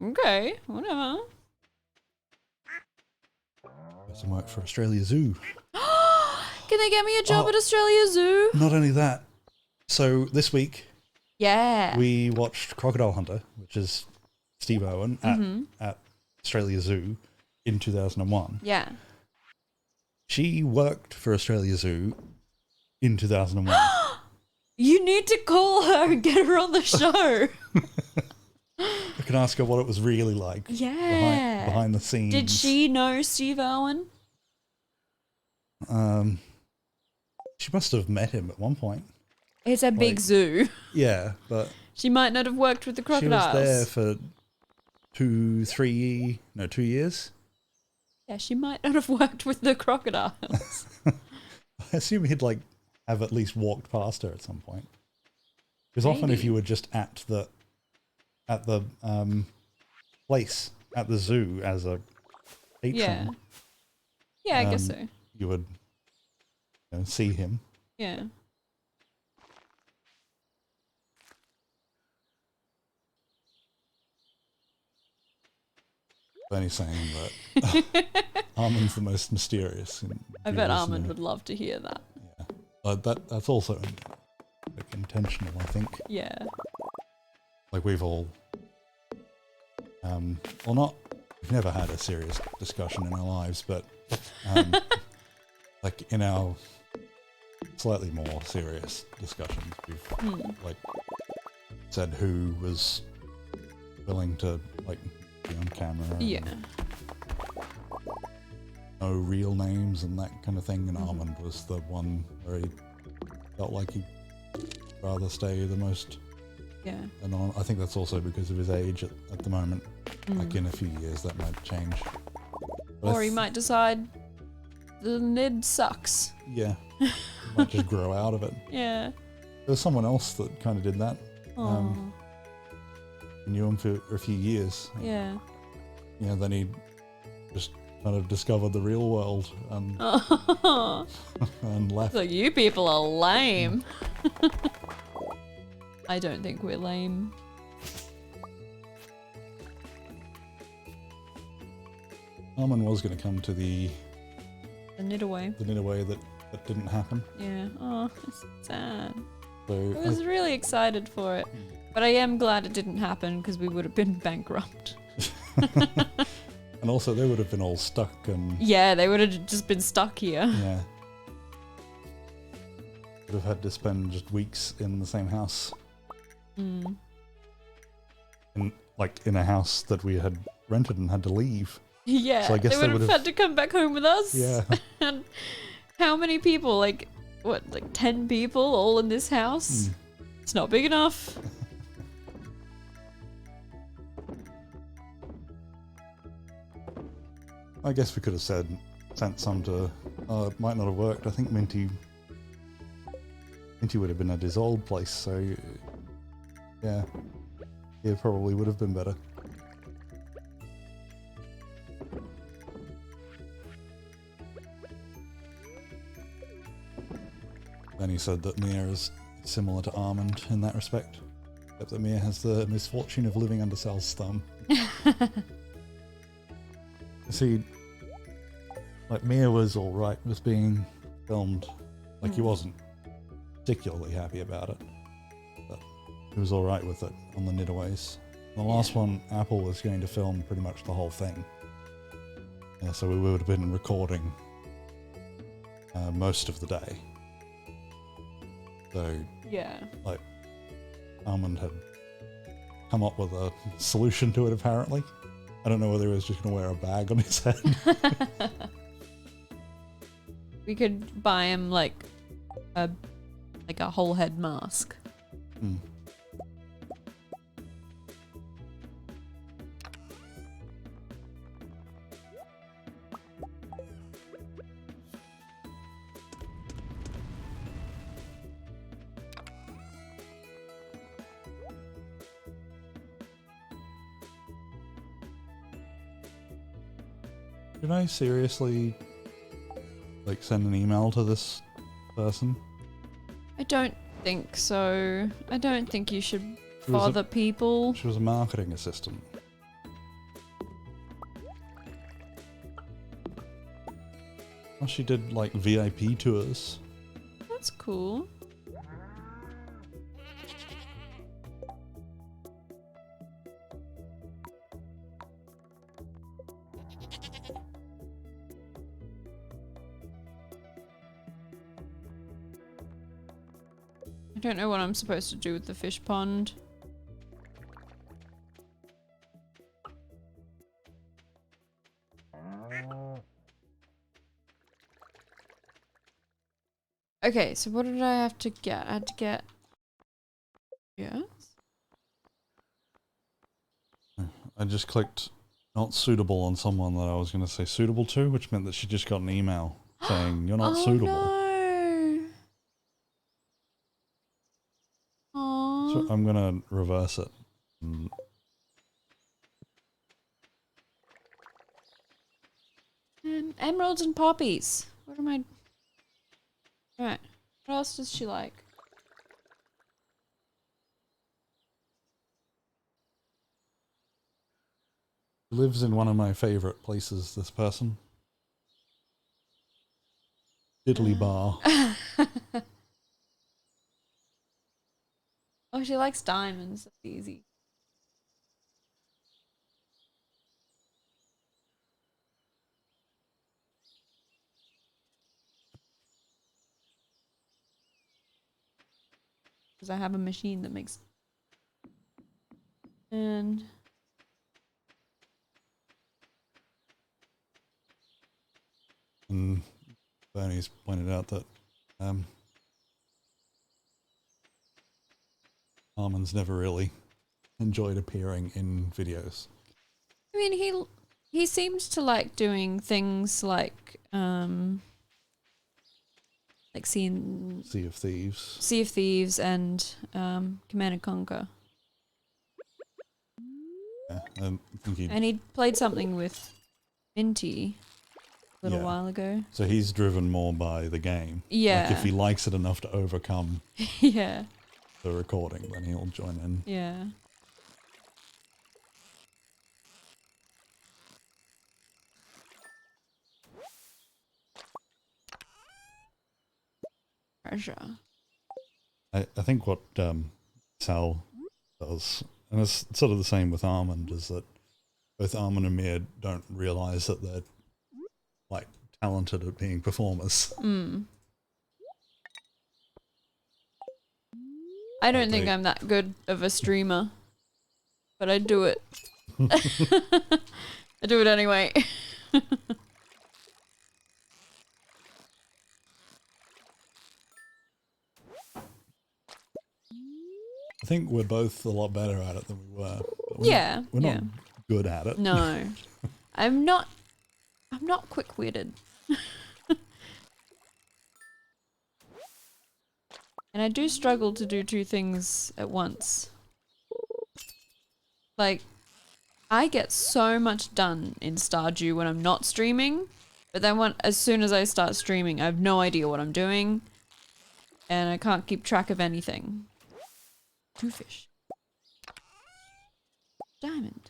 Okay, whatever. Some work for Australia Zoo. Can they get me a job Oh. at Australia Zoo? Not only that, so this week Yeah. we watched Crocodile Hunter, which is Steve Owen at Australia Zoo in 2001. Yeah. She worked for Australia Zoo in 2001. You need to call her and get her on the show. I can ask her what it was really like Yeah. behind the scenes. Did she know Steve Irwin? She must have met him at one point. It's a big Like- zoo. Yeah, but She might not have worked with the she crocodiles. was there for 2 years. Yeah, she might not have worked with the crocodiles. I assume he'd like have at least walked past her at some point. Because often if Maybe. you were just at the place at the zoo as a patron, Yeah. Yeah, I guess so. you would see him. Yeah. Bernie saying that Armand's the most mysterious. I bet Armand would love to hear that. Yeah, but that's also like, intentional, I think. Yeah. Like we've all, we've never had a serious discussion in our lives, but like in our slightly more serious discussions, we've like said who was willing to like be on camera. and Yeah. no real names and that kind of thing, and Armand was the one where he felt like he'd rather stay the most Yeah. anonymous. I think that's also because of his age at the moment. Like in a few years that might change. But I Or he might decide the NID sucks. Yeah, he might just grow out of it. Yeah. There was someone else that kind of did that. Oh. I knew him for a few years. Yeah. Then he just kind of discovered the real world and, Oh. and left. So you people are lame. I don't think we're lame. Armand was going to come to the The NID away. Away that didn't happen. Yeah. Oh, it's sad. So I was really excited for it. But I am glad it didn't happen because we would have been bankrupt. And also they would have been all stuck and Yeah, they would have just been stuck here. yeah. Would have had to spend just weeks in the same house. Mm. In a house that we had rented and had to leave. Yeah, So I guess they would have had to come back home with us. Yeah. And how many people? Like, what, like 10 people all in this house? It's not big enough. I guess we could have sent some to, it might not have worked. I think Minty would have been at his old place, so yeah. It probably would have been better. Then he said that Mia is similar to Armand in that respect, except that Mia has the misfortune of living under Sal's thumb. See, like Mia was alright with being filmed. Like he wasn't particularly happy about it, but he was alright with it on the Nidaways. The last one, Apple was going to film pretty much the whole thing. Yeah, so we would have been recording most of the day. So, Yeah. like, Armand had come up with a solution to it, apparently. I don't know whether he was just going to wear a bag on his head. We could buy him like a whole head mask. Hmm. Did I seriously, like, send an email to this person? I don't think so. I don't think you should She was a- bother people. She was a marketing assistant. Well, she did, like, VIP tours. That's cool. I don't know what I'm supposed to do with the fish pond. Okay, so what did I have to get? I had to get... Yes? I just clicked not suitable on someone that I was going to say suitable to, which meant that she just got an email saying you're not suitable. No. Aww. So I'm going to reverse it. Mm, And emeralds and poppies. What am I... Right. What else does she like? She lives in one of my favourite places, this person. Diddley Bar. Oh, she likes diamonds. That's easy. Because I have a machine that makes... And... And Bernie's pointed out that Armand's never really enjoyed appearing in videos. I mean, he seems to like doing things like seeing Sea of Thieves. Sea of Thieves and Command and Conquer. Yeah, I think he. And he played something with Minty a little Yeah. while ago. So he's driven more by the game. Yeah. Like if he likes it enough to overcome Yeah. the recording, then he'll join in. Yeah. Treasure. I think what Sal does, and it's sort of the same with Armand, is that both Armin and Mia don't realize that they're like talented at being performers. I don't think I'm that good of a streamer, but I do it. I do it anyway. I think we're both a lot better at it than we were. But we're not good at it. No. I'm not quick-witted. And I do struggle to do two things at once. Like, I get so much done in Stardew when I'm not streaming, but then as soon as I start streaming, I have no idea what I'm doing, and I can't keep track of anything. 2 fish. Diamond.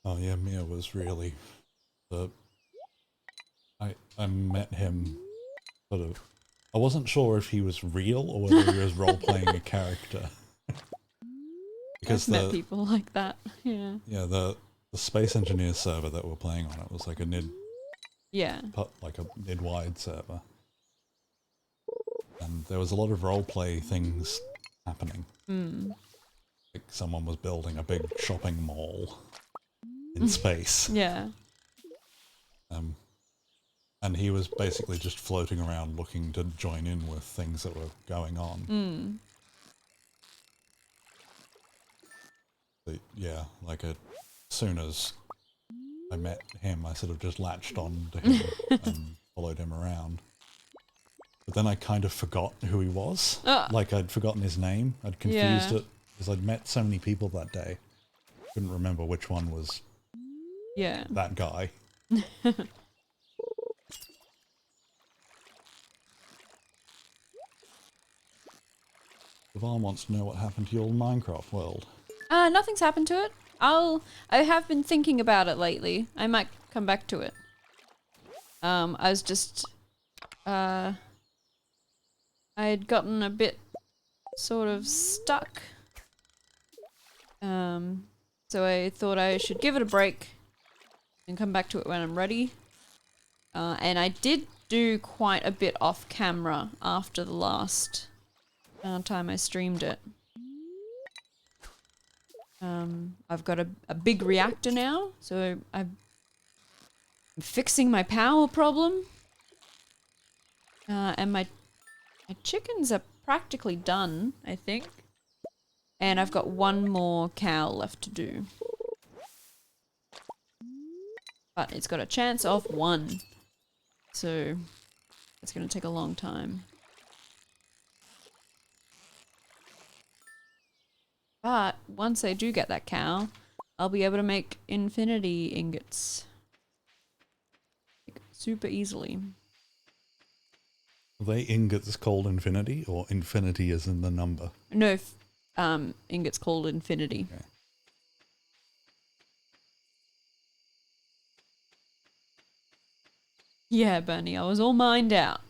Oh yeah, Mia was really the... I met him sort of... I wasn't sure if he was real or whether he was role-playing a character. Because I've met people like that, yeah. Yeah, the Space Engineer server that we're playing on, it was like a NID... Yeah. Like a NID-wide server. And there was a lot of roleplay things happening. Like someone was building a big shopping mall in space. Yeah. And he was basically just floating around looking to join in with things that were going on. But yeah, like as soon as I met him, I sort of just latched on to him and followed him around. But then I kind of forgot who he was. Like I'd forgotten his name. I'd confused it because I'd met so many people that day. Couldn't remember which one was that guy. Yvonne wants to know what happened to your Minecraft world. Nothing's happened to it. I have been thinking about it lately. I might come back to it. I was just, I had gotten a bit sort of stuck. So I thought I should give it a break and come back to it when I'm ready. And I did do quite a bit off camera after the last time I streamed it. I've got a big reactor now, so I'm fixing my power problem. And my chickens are practically done, I think. And I've got one more cow left to do. But it's got a chance of 1. So it's going to take a long time. But once I do get that cow, I'll be able to make infinity ingots. Like, super easily. Are they ingots called infinity, or infinity is in the number? No, ingots called infinity. Okay. Yeah, Bernie, I was all mined out.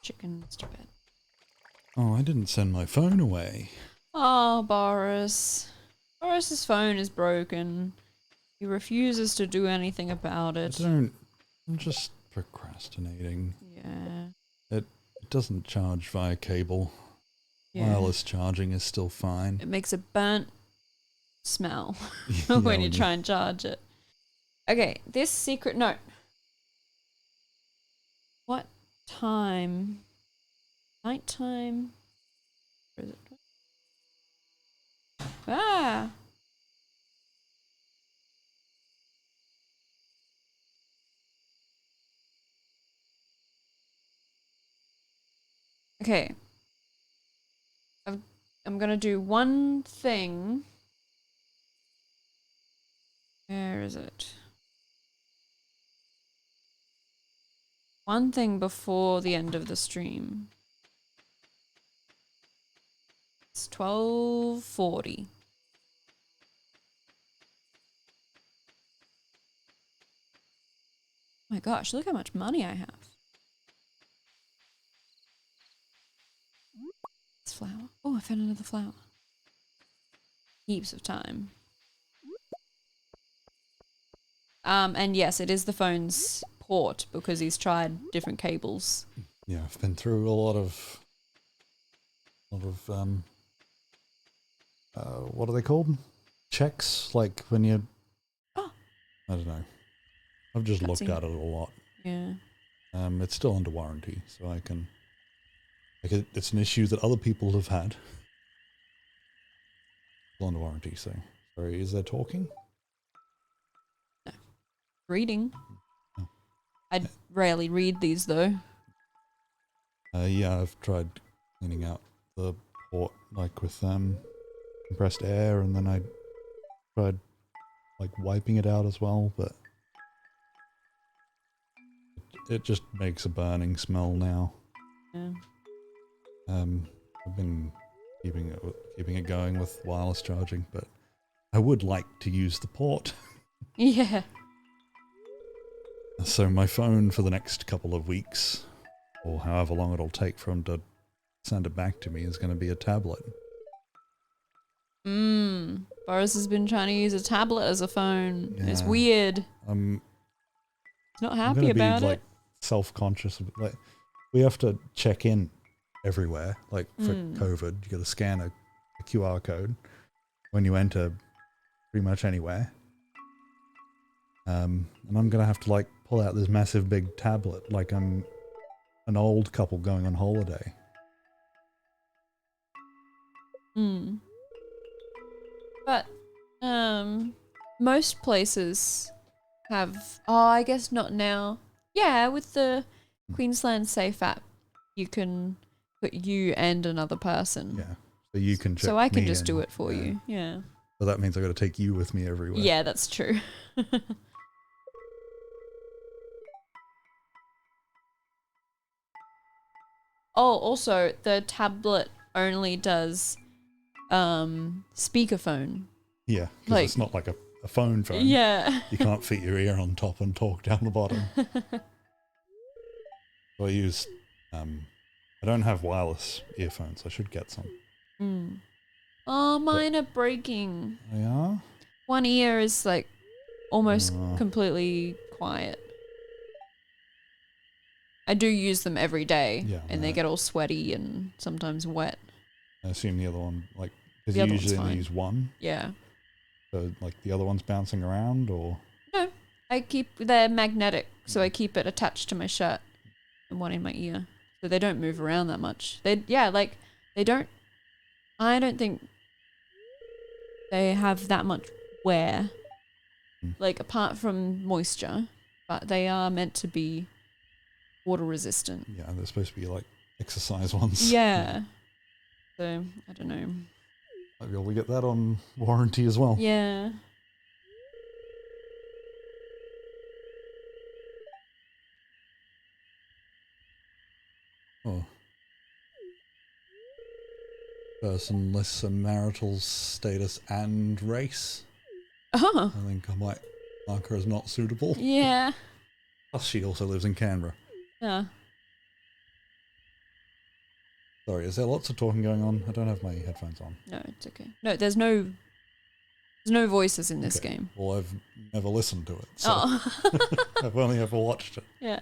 chickens to bed. Oh, I didn't send my phone away. Oh, Boris. Boris's phone is broken. He refuses to do anything about it. I'm just procrastinating. Yeah. It doesn't charge via cable. Yeah. Wireless charging is still fine. It makes a burnt smell Yeah, when you try and charge it. Okay, this secret note. What time? Nighttime? Where is it? Ah! Okay. I'm gonna do one thing. Where is it? One thing before the end of the stream. It's 12:40. Oh my gosh, look how much money I have. This flower. Oh, I found another flower. Heaps of time. And yes, it is the phone's port because he's tried different cables. Yeah, I've been through a lot of what are they called? Checks, like when you, Oh. I don't know. I've just looked at it a lot. Yeah. It's still under warranty, so I can, like, it's an issue that other people have had. Still under warranty, so, sorry, is there talking? No. Reading. Oh. I rarely read these though. Yeah, I've tried cleaning out the port, like with compressed air, and then I tried like wiping it out as well, but it just makes a burning smell now. Yeah. I've been keeping it going with wireless charging, but I would like to use the port. Yeah. So my phone for the next couple of weeks, or however long it'll take for him to send it back to me, is going to be a tablet. Boris has been trying to use a tablet as a phone. Yeah. It's weird. He's not happy about it. Like self-conscious. Like, we have to check in everywhere. Like for COVID, you got to scan a QR code when you enter pretty much anywhere. And I'm gonna have to like pull out this massive big tablet, like I'm an old couple going on holiday. But most places have, I guess not now. Yeah, with the Queensland Safe app, you can put you and another person. Yeah, so you can check. So I can me just in. do it for you. Yeah. So that means I got to take you with me everywhere. Yeah, that's true. Oh, also the tablet only does speakerphone. Yeah, because Like, it's not like a phone. Yeah. You can't fit your ear on top and talk down the bottom. So I use, I don't have wireless earphones. I should get some. Oh, mine are breaking. They are? One ear is like almost completely quiet. I do use them every day, Yeah, and they get all sweaty and sometimes wet. I assume the other one, like, because The you other one's usually only fine. use one. Yeah. So, like, the other one's bouncing around, or? No, they're magnetic, so I keep it attached to my shirt and one in my ear, so they don't move around that much. I don't think they have that much wear, like apart from moisture, but they are meant to be water resistant. Yeah, they're supposed to be like exercise ones. Yeah. So, I don't know. Might be able to get that on warranty as well. Yeah. Oh. Person lists a marital status and race. Oh. I think I might mark her as not suitable. Yeah. Plus she also lives in Canberra. Yeah. Sorry, is there lots of talking going on? I don't have my headphones on. No, it's okay. No, there's no voices in this Okay. game. Well, I've never listened to it, so Oh. I've only ever watched it. Yeah.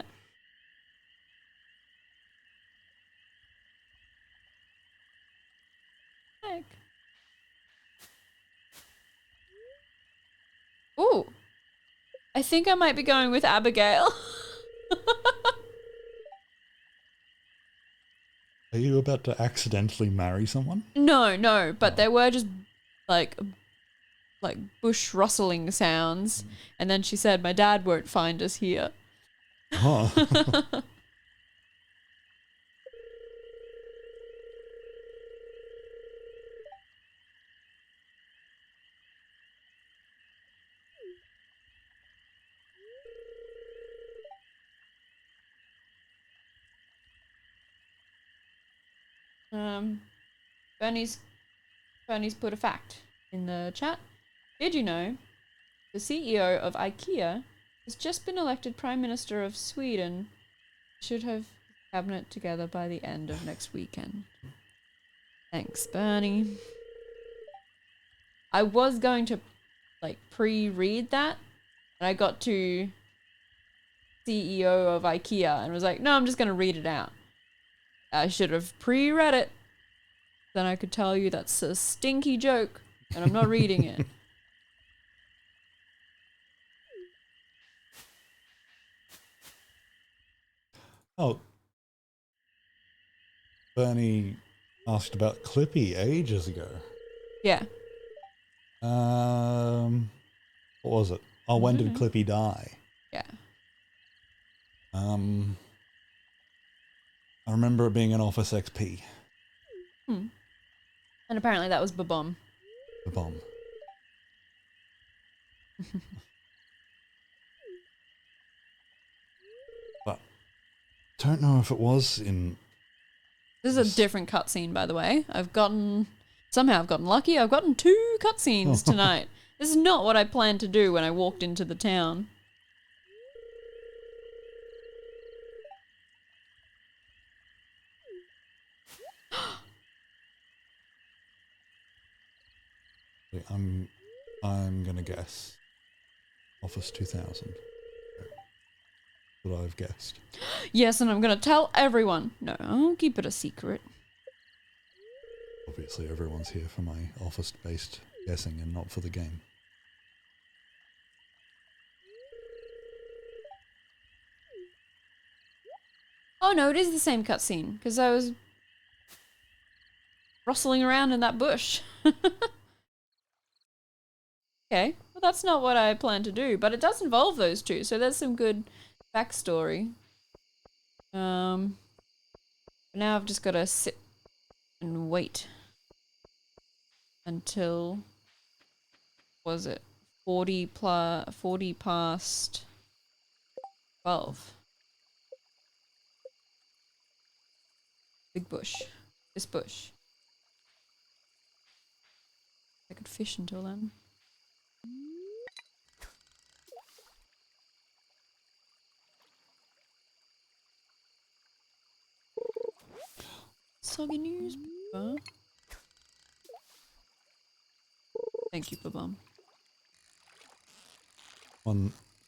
Heck. Ooh. I think I might be going with Abigail. Are you about to accidentally marry someone? No, but Oh. there were just like bush rustling sounds, and then she said, "My dad won't find us here." Oh. Um, Bernie's put a fact in the chat. Did you know the CEO of IKEA has just been elected Prime Minister of Sweden? Should have cabinet together by the end of next weekend. Thanks, Bernie. I was going to like pre-read that, and I got to CEO of IKEA and was like, no, I'm just gonna read it out. I should have pre-read it. Then I could tell you that's a stinky joke, and I'm not reading it. Oh. Bernie asked about Clippy ages ago. Yeah. What was it? Oh, when did Mhm. Clippy die? Yeah. I remember it being an Office XP. And apparently that was Babom. The bomb. But don't know if it was in. This is a different cutscene, by the way. Somehow I've gotten lucky. I've gotten 2 cutscenes tonight. This is not what I planned to do when I walked into the town. I'm gonna guess Office 2000. What I've guessed. Yes, and I'm gonna tell everyone. No, I'll keep it a secret. Obviously, everyone's here for my Office-based guessing and not for the game. Oh no, it is the same cutscene, because I was rustling around in that bush. Okay, well that's not what I planned to do, but it does involve those two, so there's some good backstory. But now I've just got to sit and wait until, was it 40 past 12. Big bush. This bush. I could fish until then. Soggy newspaper. Thank you, Babam.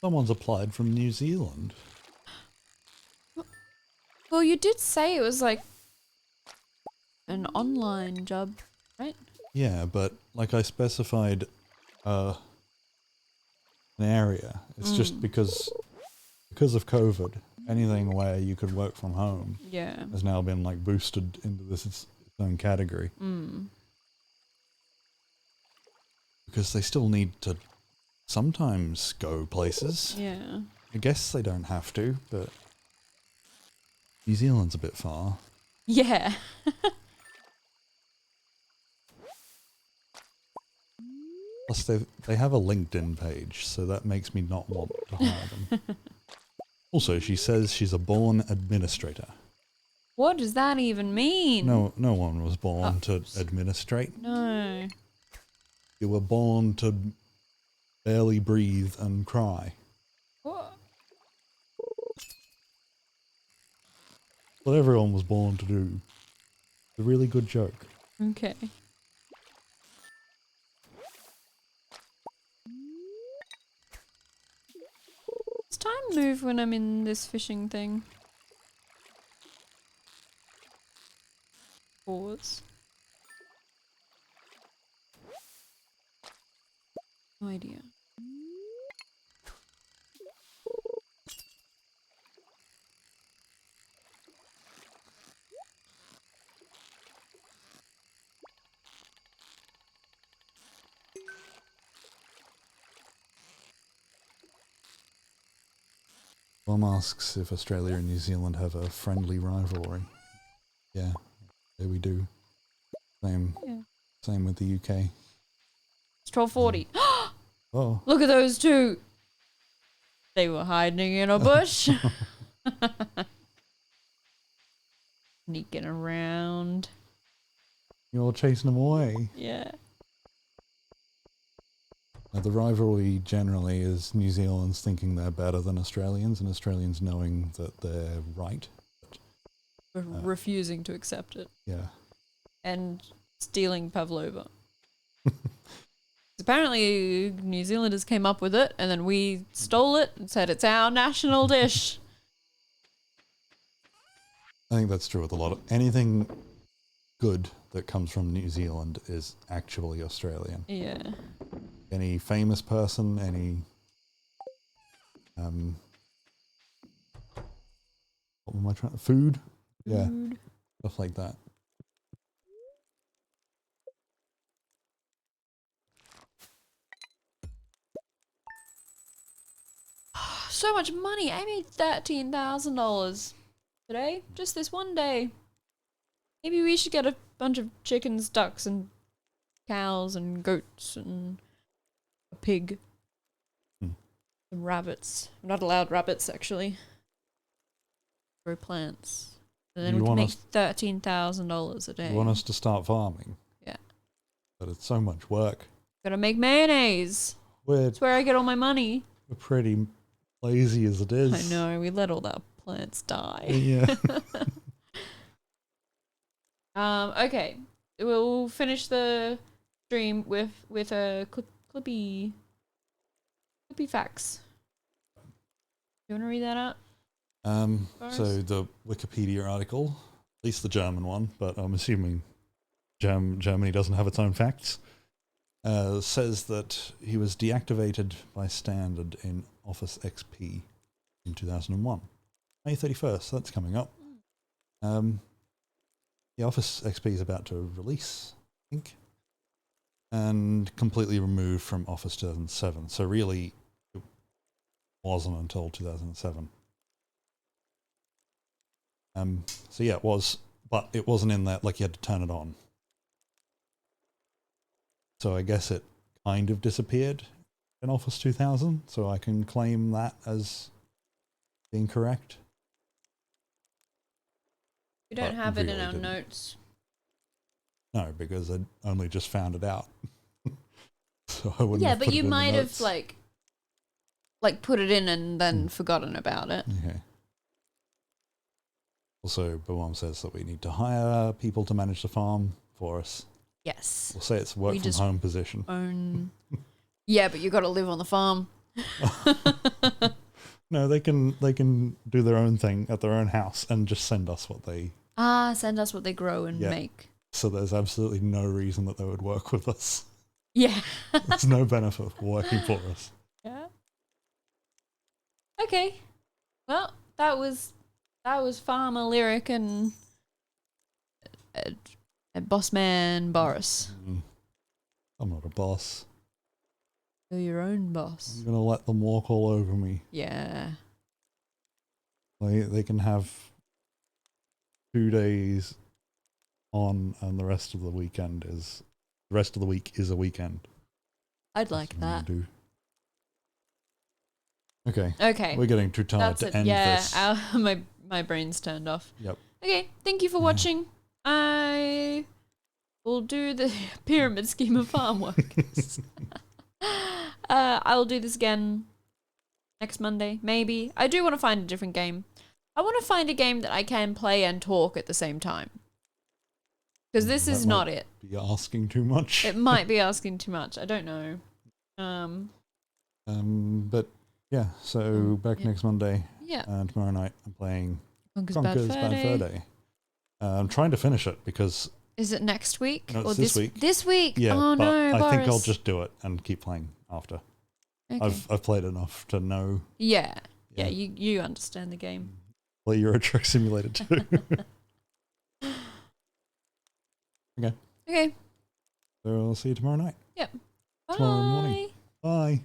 Someone's applied from New Zealand. Well, you did say it was like an online job, right? Yeah, but like I specified an area. It's just because of COVID, anything where you could work from home Yeah. has now been like boosted into this its own category. Because they still need to sometimes go places. Yeah. I guess they don't have to, but New Zealand's a bit far. Yeah. Plus they have a LinkedIn page, so that makes me not want to hire them. Also, she says she's a born administrator. What does that even mean? No one was born to administrate. No. You were born to barely breathe and cry. What? What everyone was born to do. a really good joke. Okay. Does time move when I'm in this fishing thing? Pause. No idea. Tom asks if Australia and New Zealand have a friendly rivalry. Yeah, we do. Same, Yeah. same with the UK. It's 12:40. Oh, Look at those two. They were hiding in a bush. Sneaking around. you're chasing them away. Yeah. The rivalry generally is New Zealand's thinking they're better than Australians, and Australians knowing that they're right. Refusing to accept it. Yeah. And stealing pavlova. Apparently New Zealanders came up with it and then we stole it and said it's our national dish. I think that's true with a lot of anything good that comes from New Zealand is actually Australian. Yeah. Any famous person, any what am I trying? Food? Yeah, Food. stuff like that. So much money. I made $13,000 today. Just this one day. Maybe we should get a bunch of chickens, ducks, and cows, and goats, and a pig. And rabbits. I'm not allowed rabbits, actually. Grow plants. And then You we can want make us- $13,000 a day. You want us to start farming? Yeah. But it's so much work. Gotta make mayonnaise. We're That's where I get all my money. pretty lazy as it is. I know, we let all our plants die. Yeah. Okay. We'll finish the stream with a clippy facts. You wanna read that out? So the Wikipedia article, at least the German one, but I'm assuming Germany doesn't have its own facts, says that he was deactivated by standard in Office XP in 2001. May 31st, that's coming up. The Office XP is about to release, I think, and completely removed from Office 2007. So really, it wasn't until 2007. So yeah, it was, but it wasn't in that, like you had to turn it on. So I guess it kind of disappeared in Office 2000, so I can claim that as being correct. We don't But have it in really our didn't. notes. No, because I only just found it out. So I wouldn't Yeah, have but put you it in the might have notes. like put it in and then forgotten about it. Okay. Also, Boam says that we need to hire people to manage the farm for us. Yes. We'll say it's a work We from just home position. own. Yeah, but you got to live on the farm. No, they can do their own thing at their own house and just send us what they. Send us what they grow and Yeah. make. So there's absolutely no reason that they would work with us. Yeah. There's no benefit for working for us. Yeah. Okay. Well, that was Farmer Lyric and Bossman Boris. I'm not a boss. You're your own boss. I'm gonna let them walk all over me. Yeah. They can have 2 days on, and the rest of the week is a weekend. I'd like That's that. what I'm gonna do. Okay, Okay. we're getting too tired That's to it. end Yeah, this. my brain's turned off. Yep. Okay, thank you for watching. I will do the pyramid scheme of farm workers. I will do this again next Monday, maybe. I do want to find a different game. I want to find a game that I can play and talk at the same time. Because this is not it. Be asking too much. It might be asking too much. I don't know. But yeah, so back next Monday. Yeah. And tomorrow night I'm playing Conker's Bad Fur Day. I'm trying to finish it because... Is it next week? No, it's or this week. This week? Yeah, oh but no, I think I'll Boris. just do it and keep playing after. Okay. I've played enough to know. Yeah, you understand the game. Play Euro Truck Simulator too. Okay. Okay. So I'll see you tomorrow night. Yep. Bye. Tomorrow morning. Bye.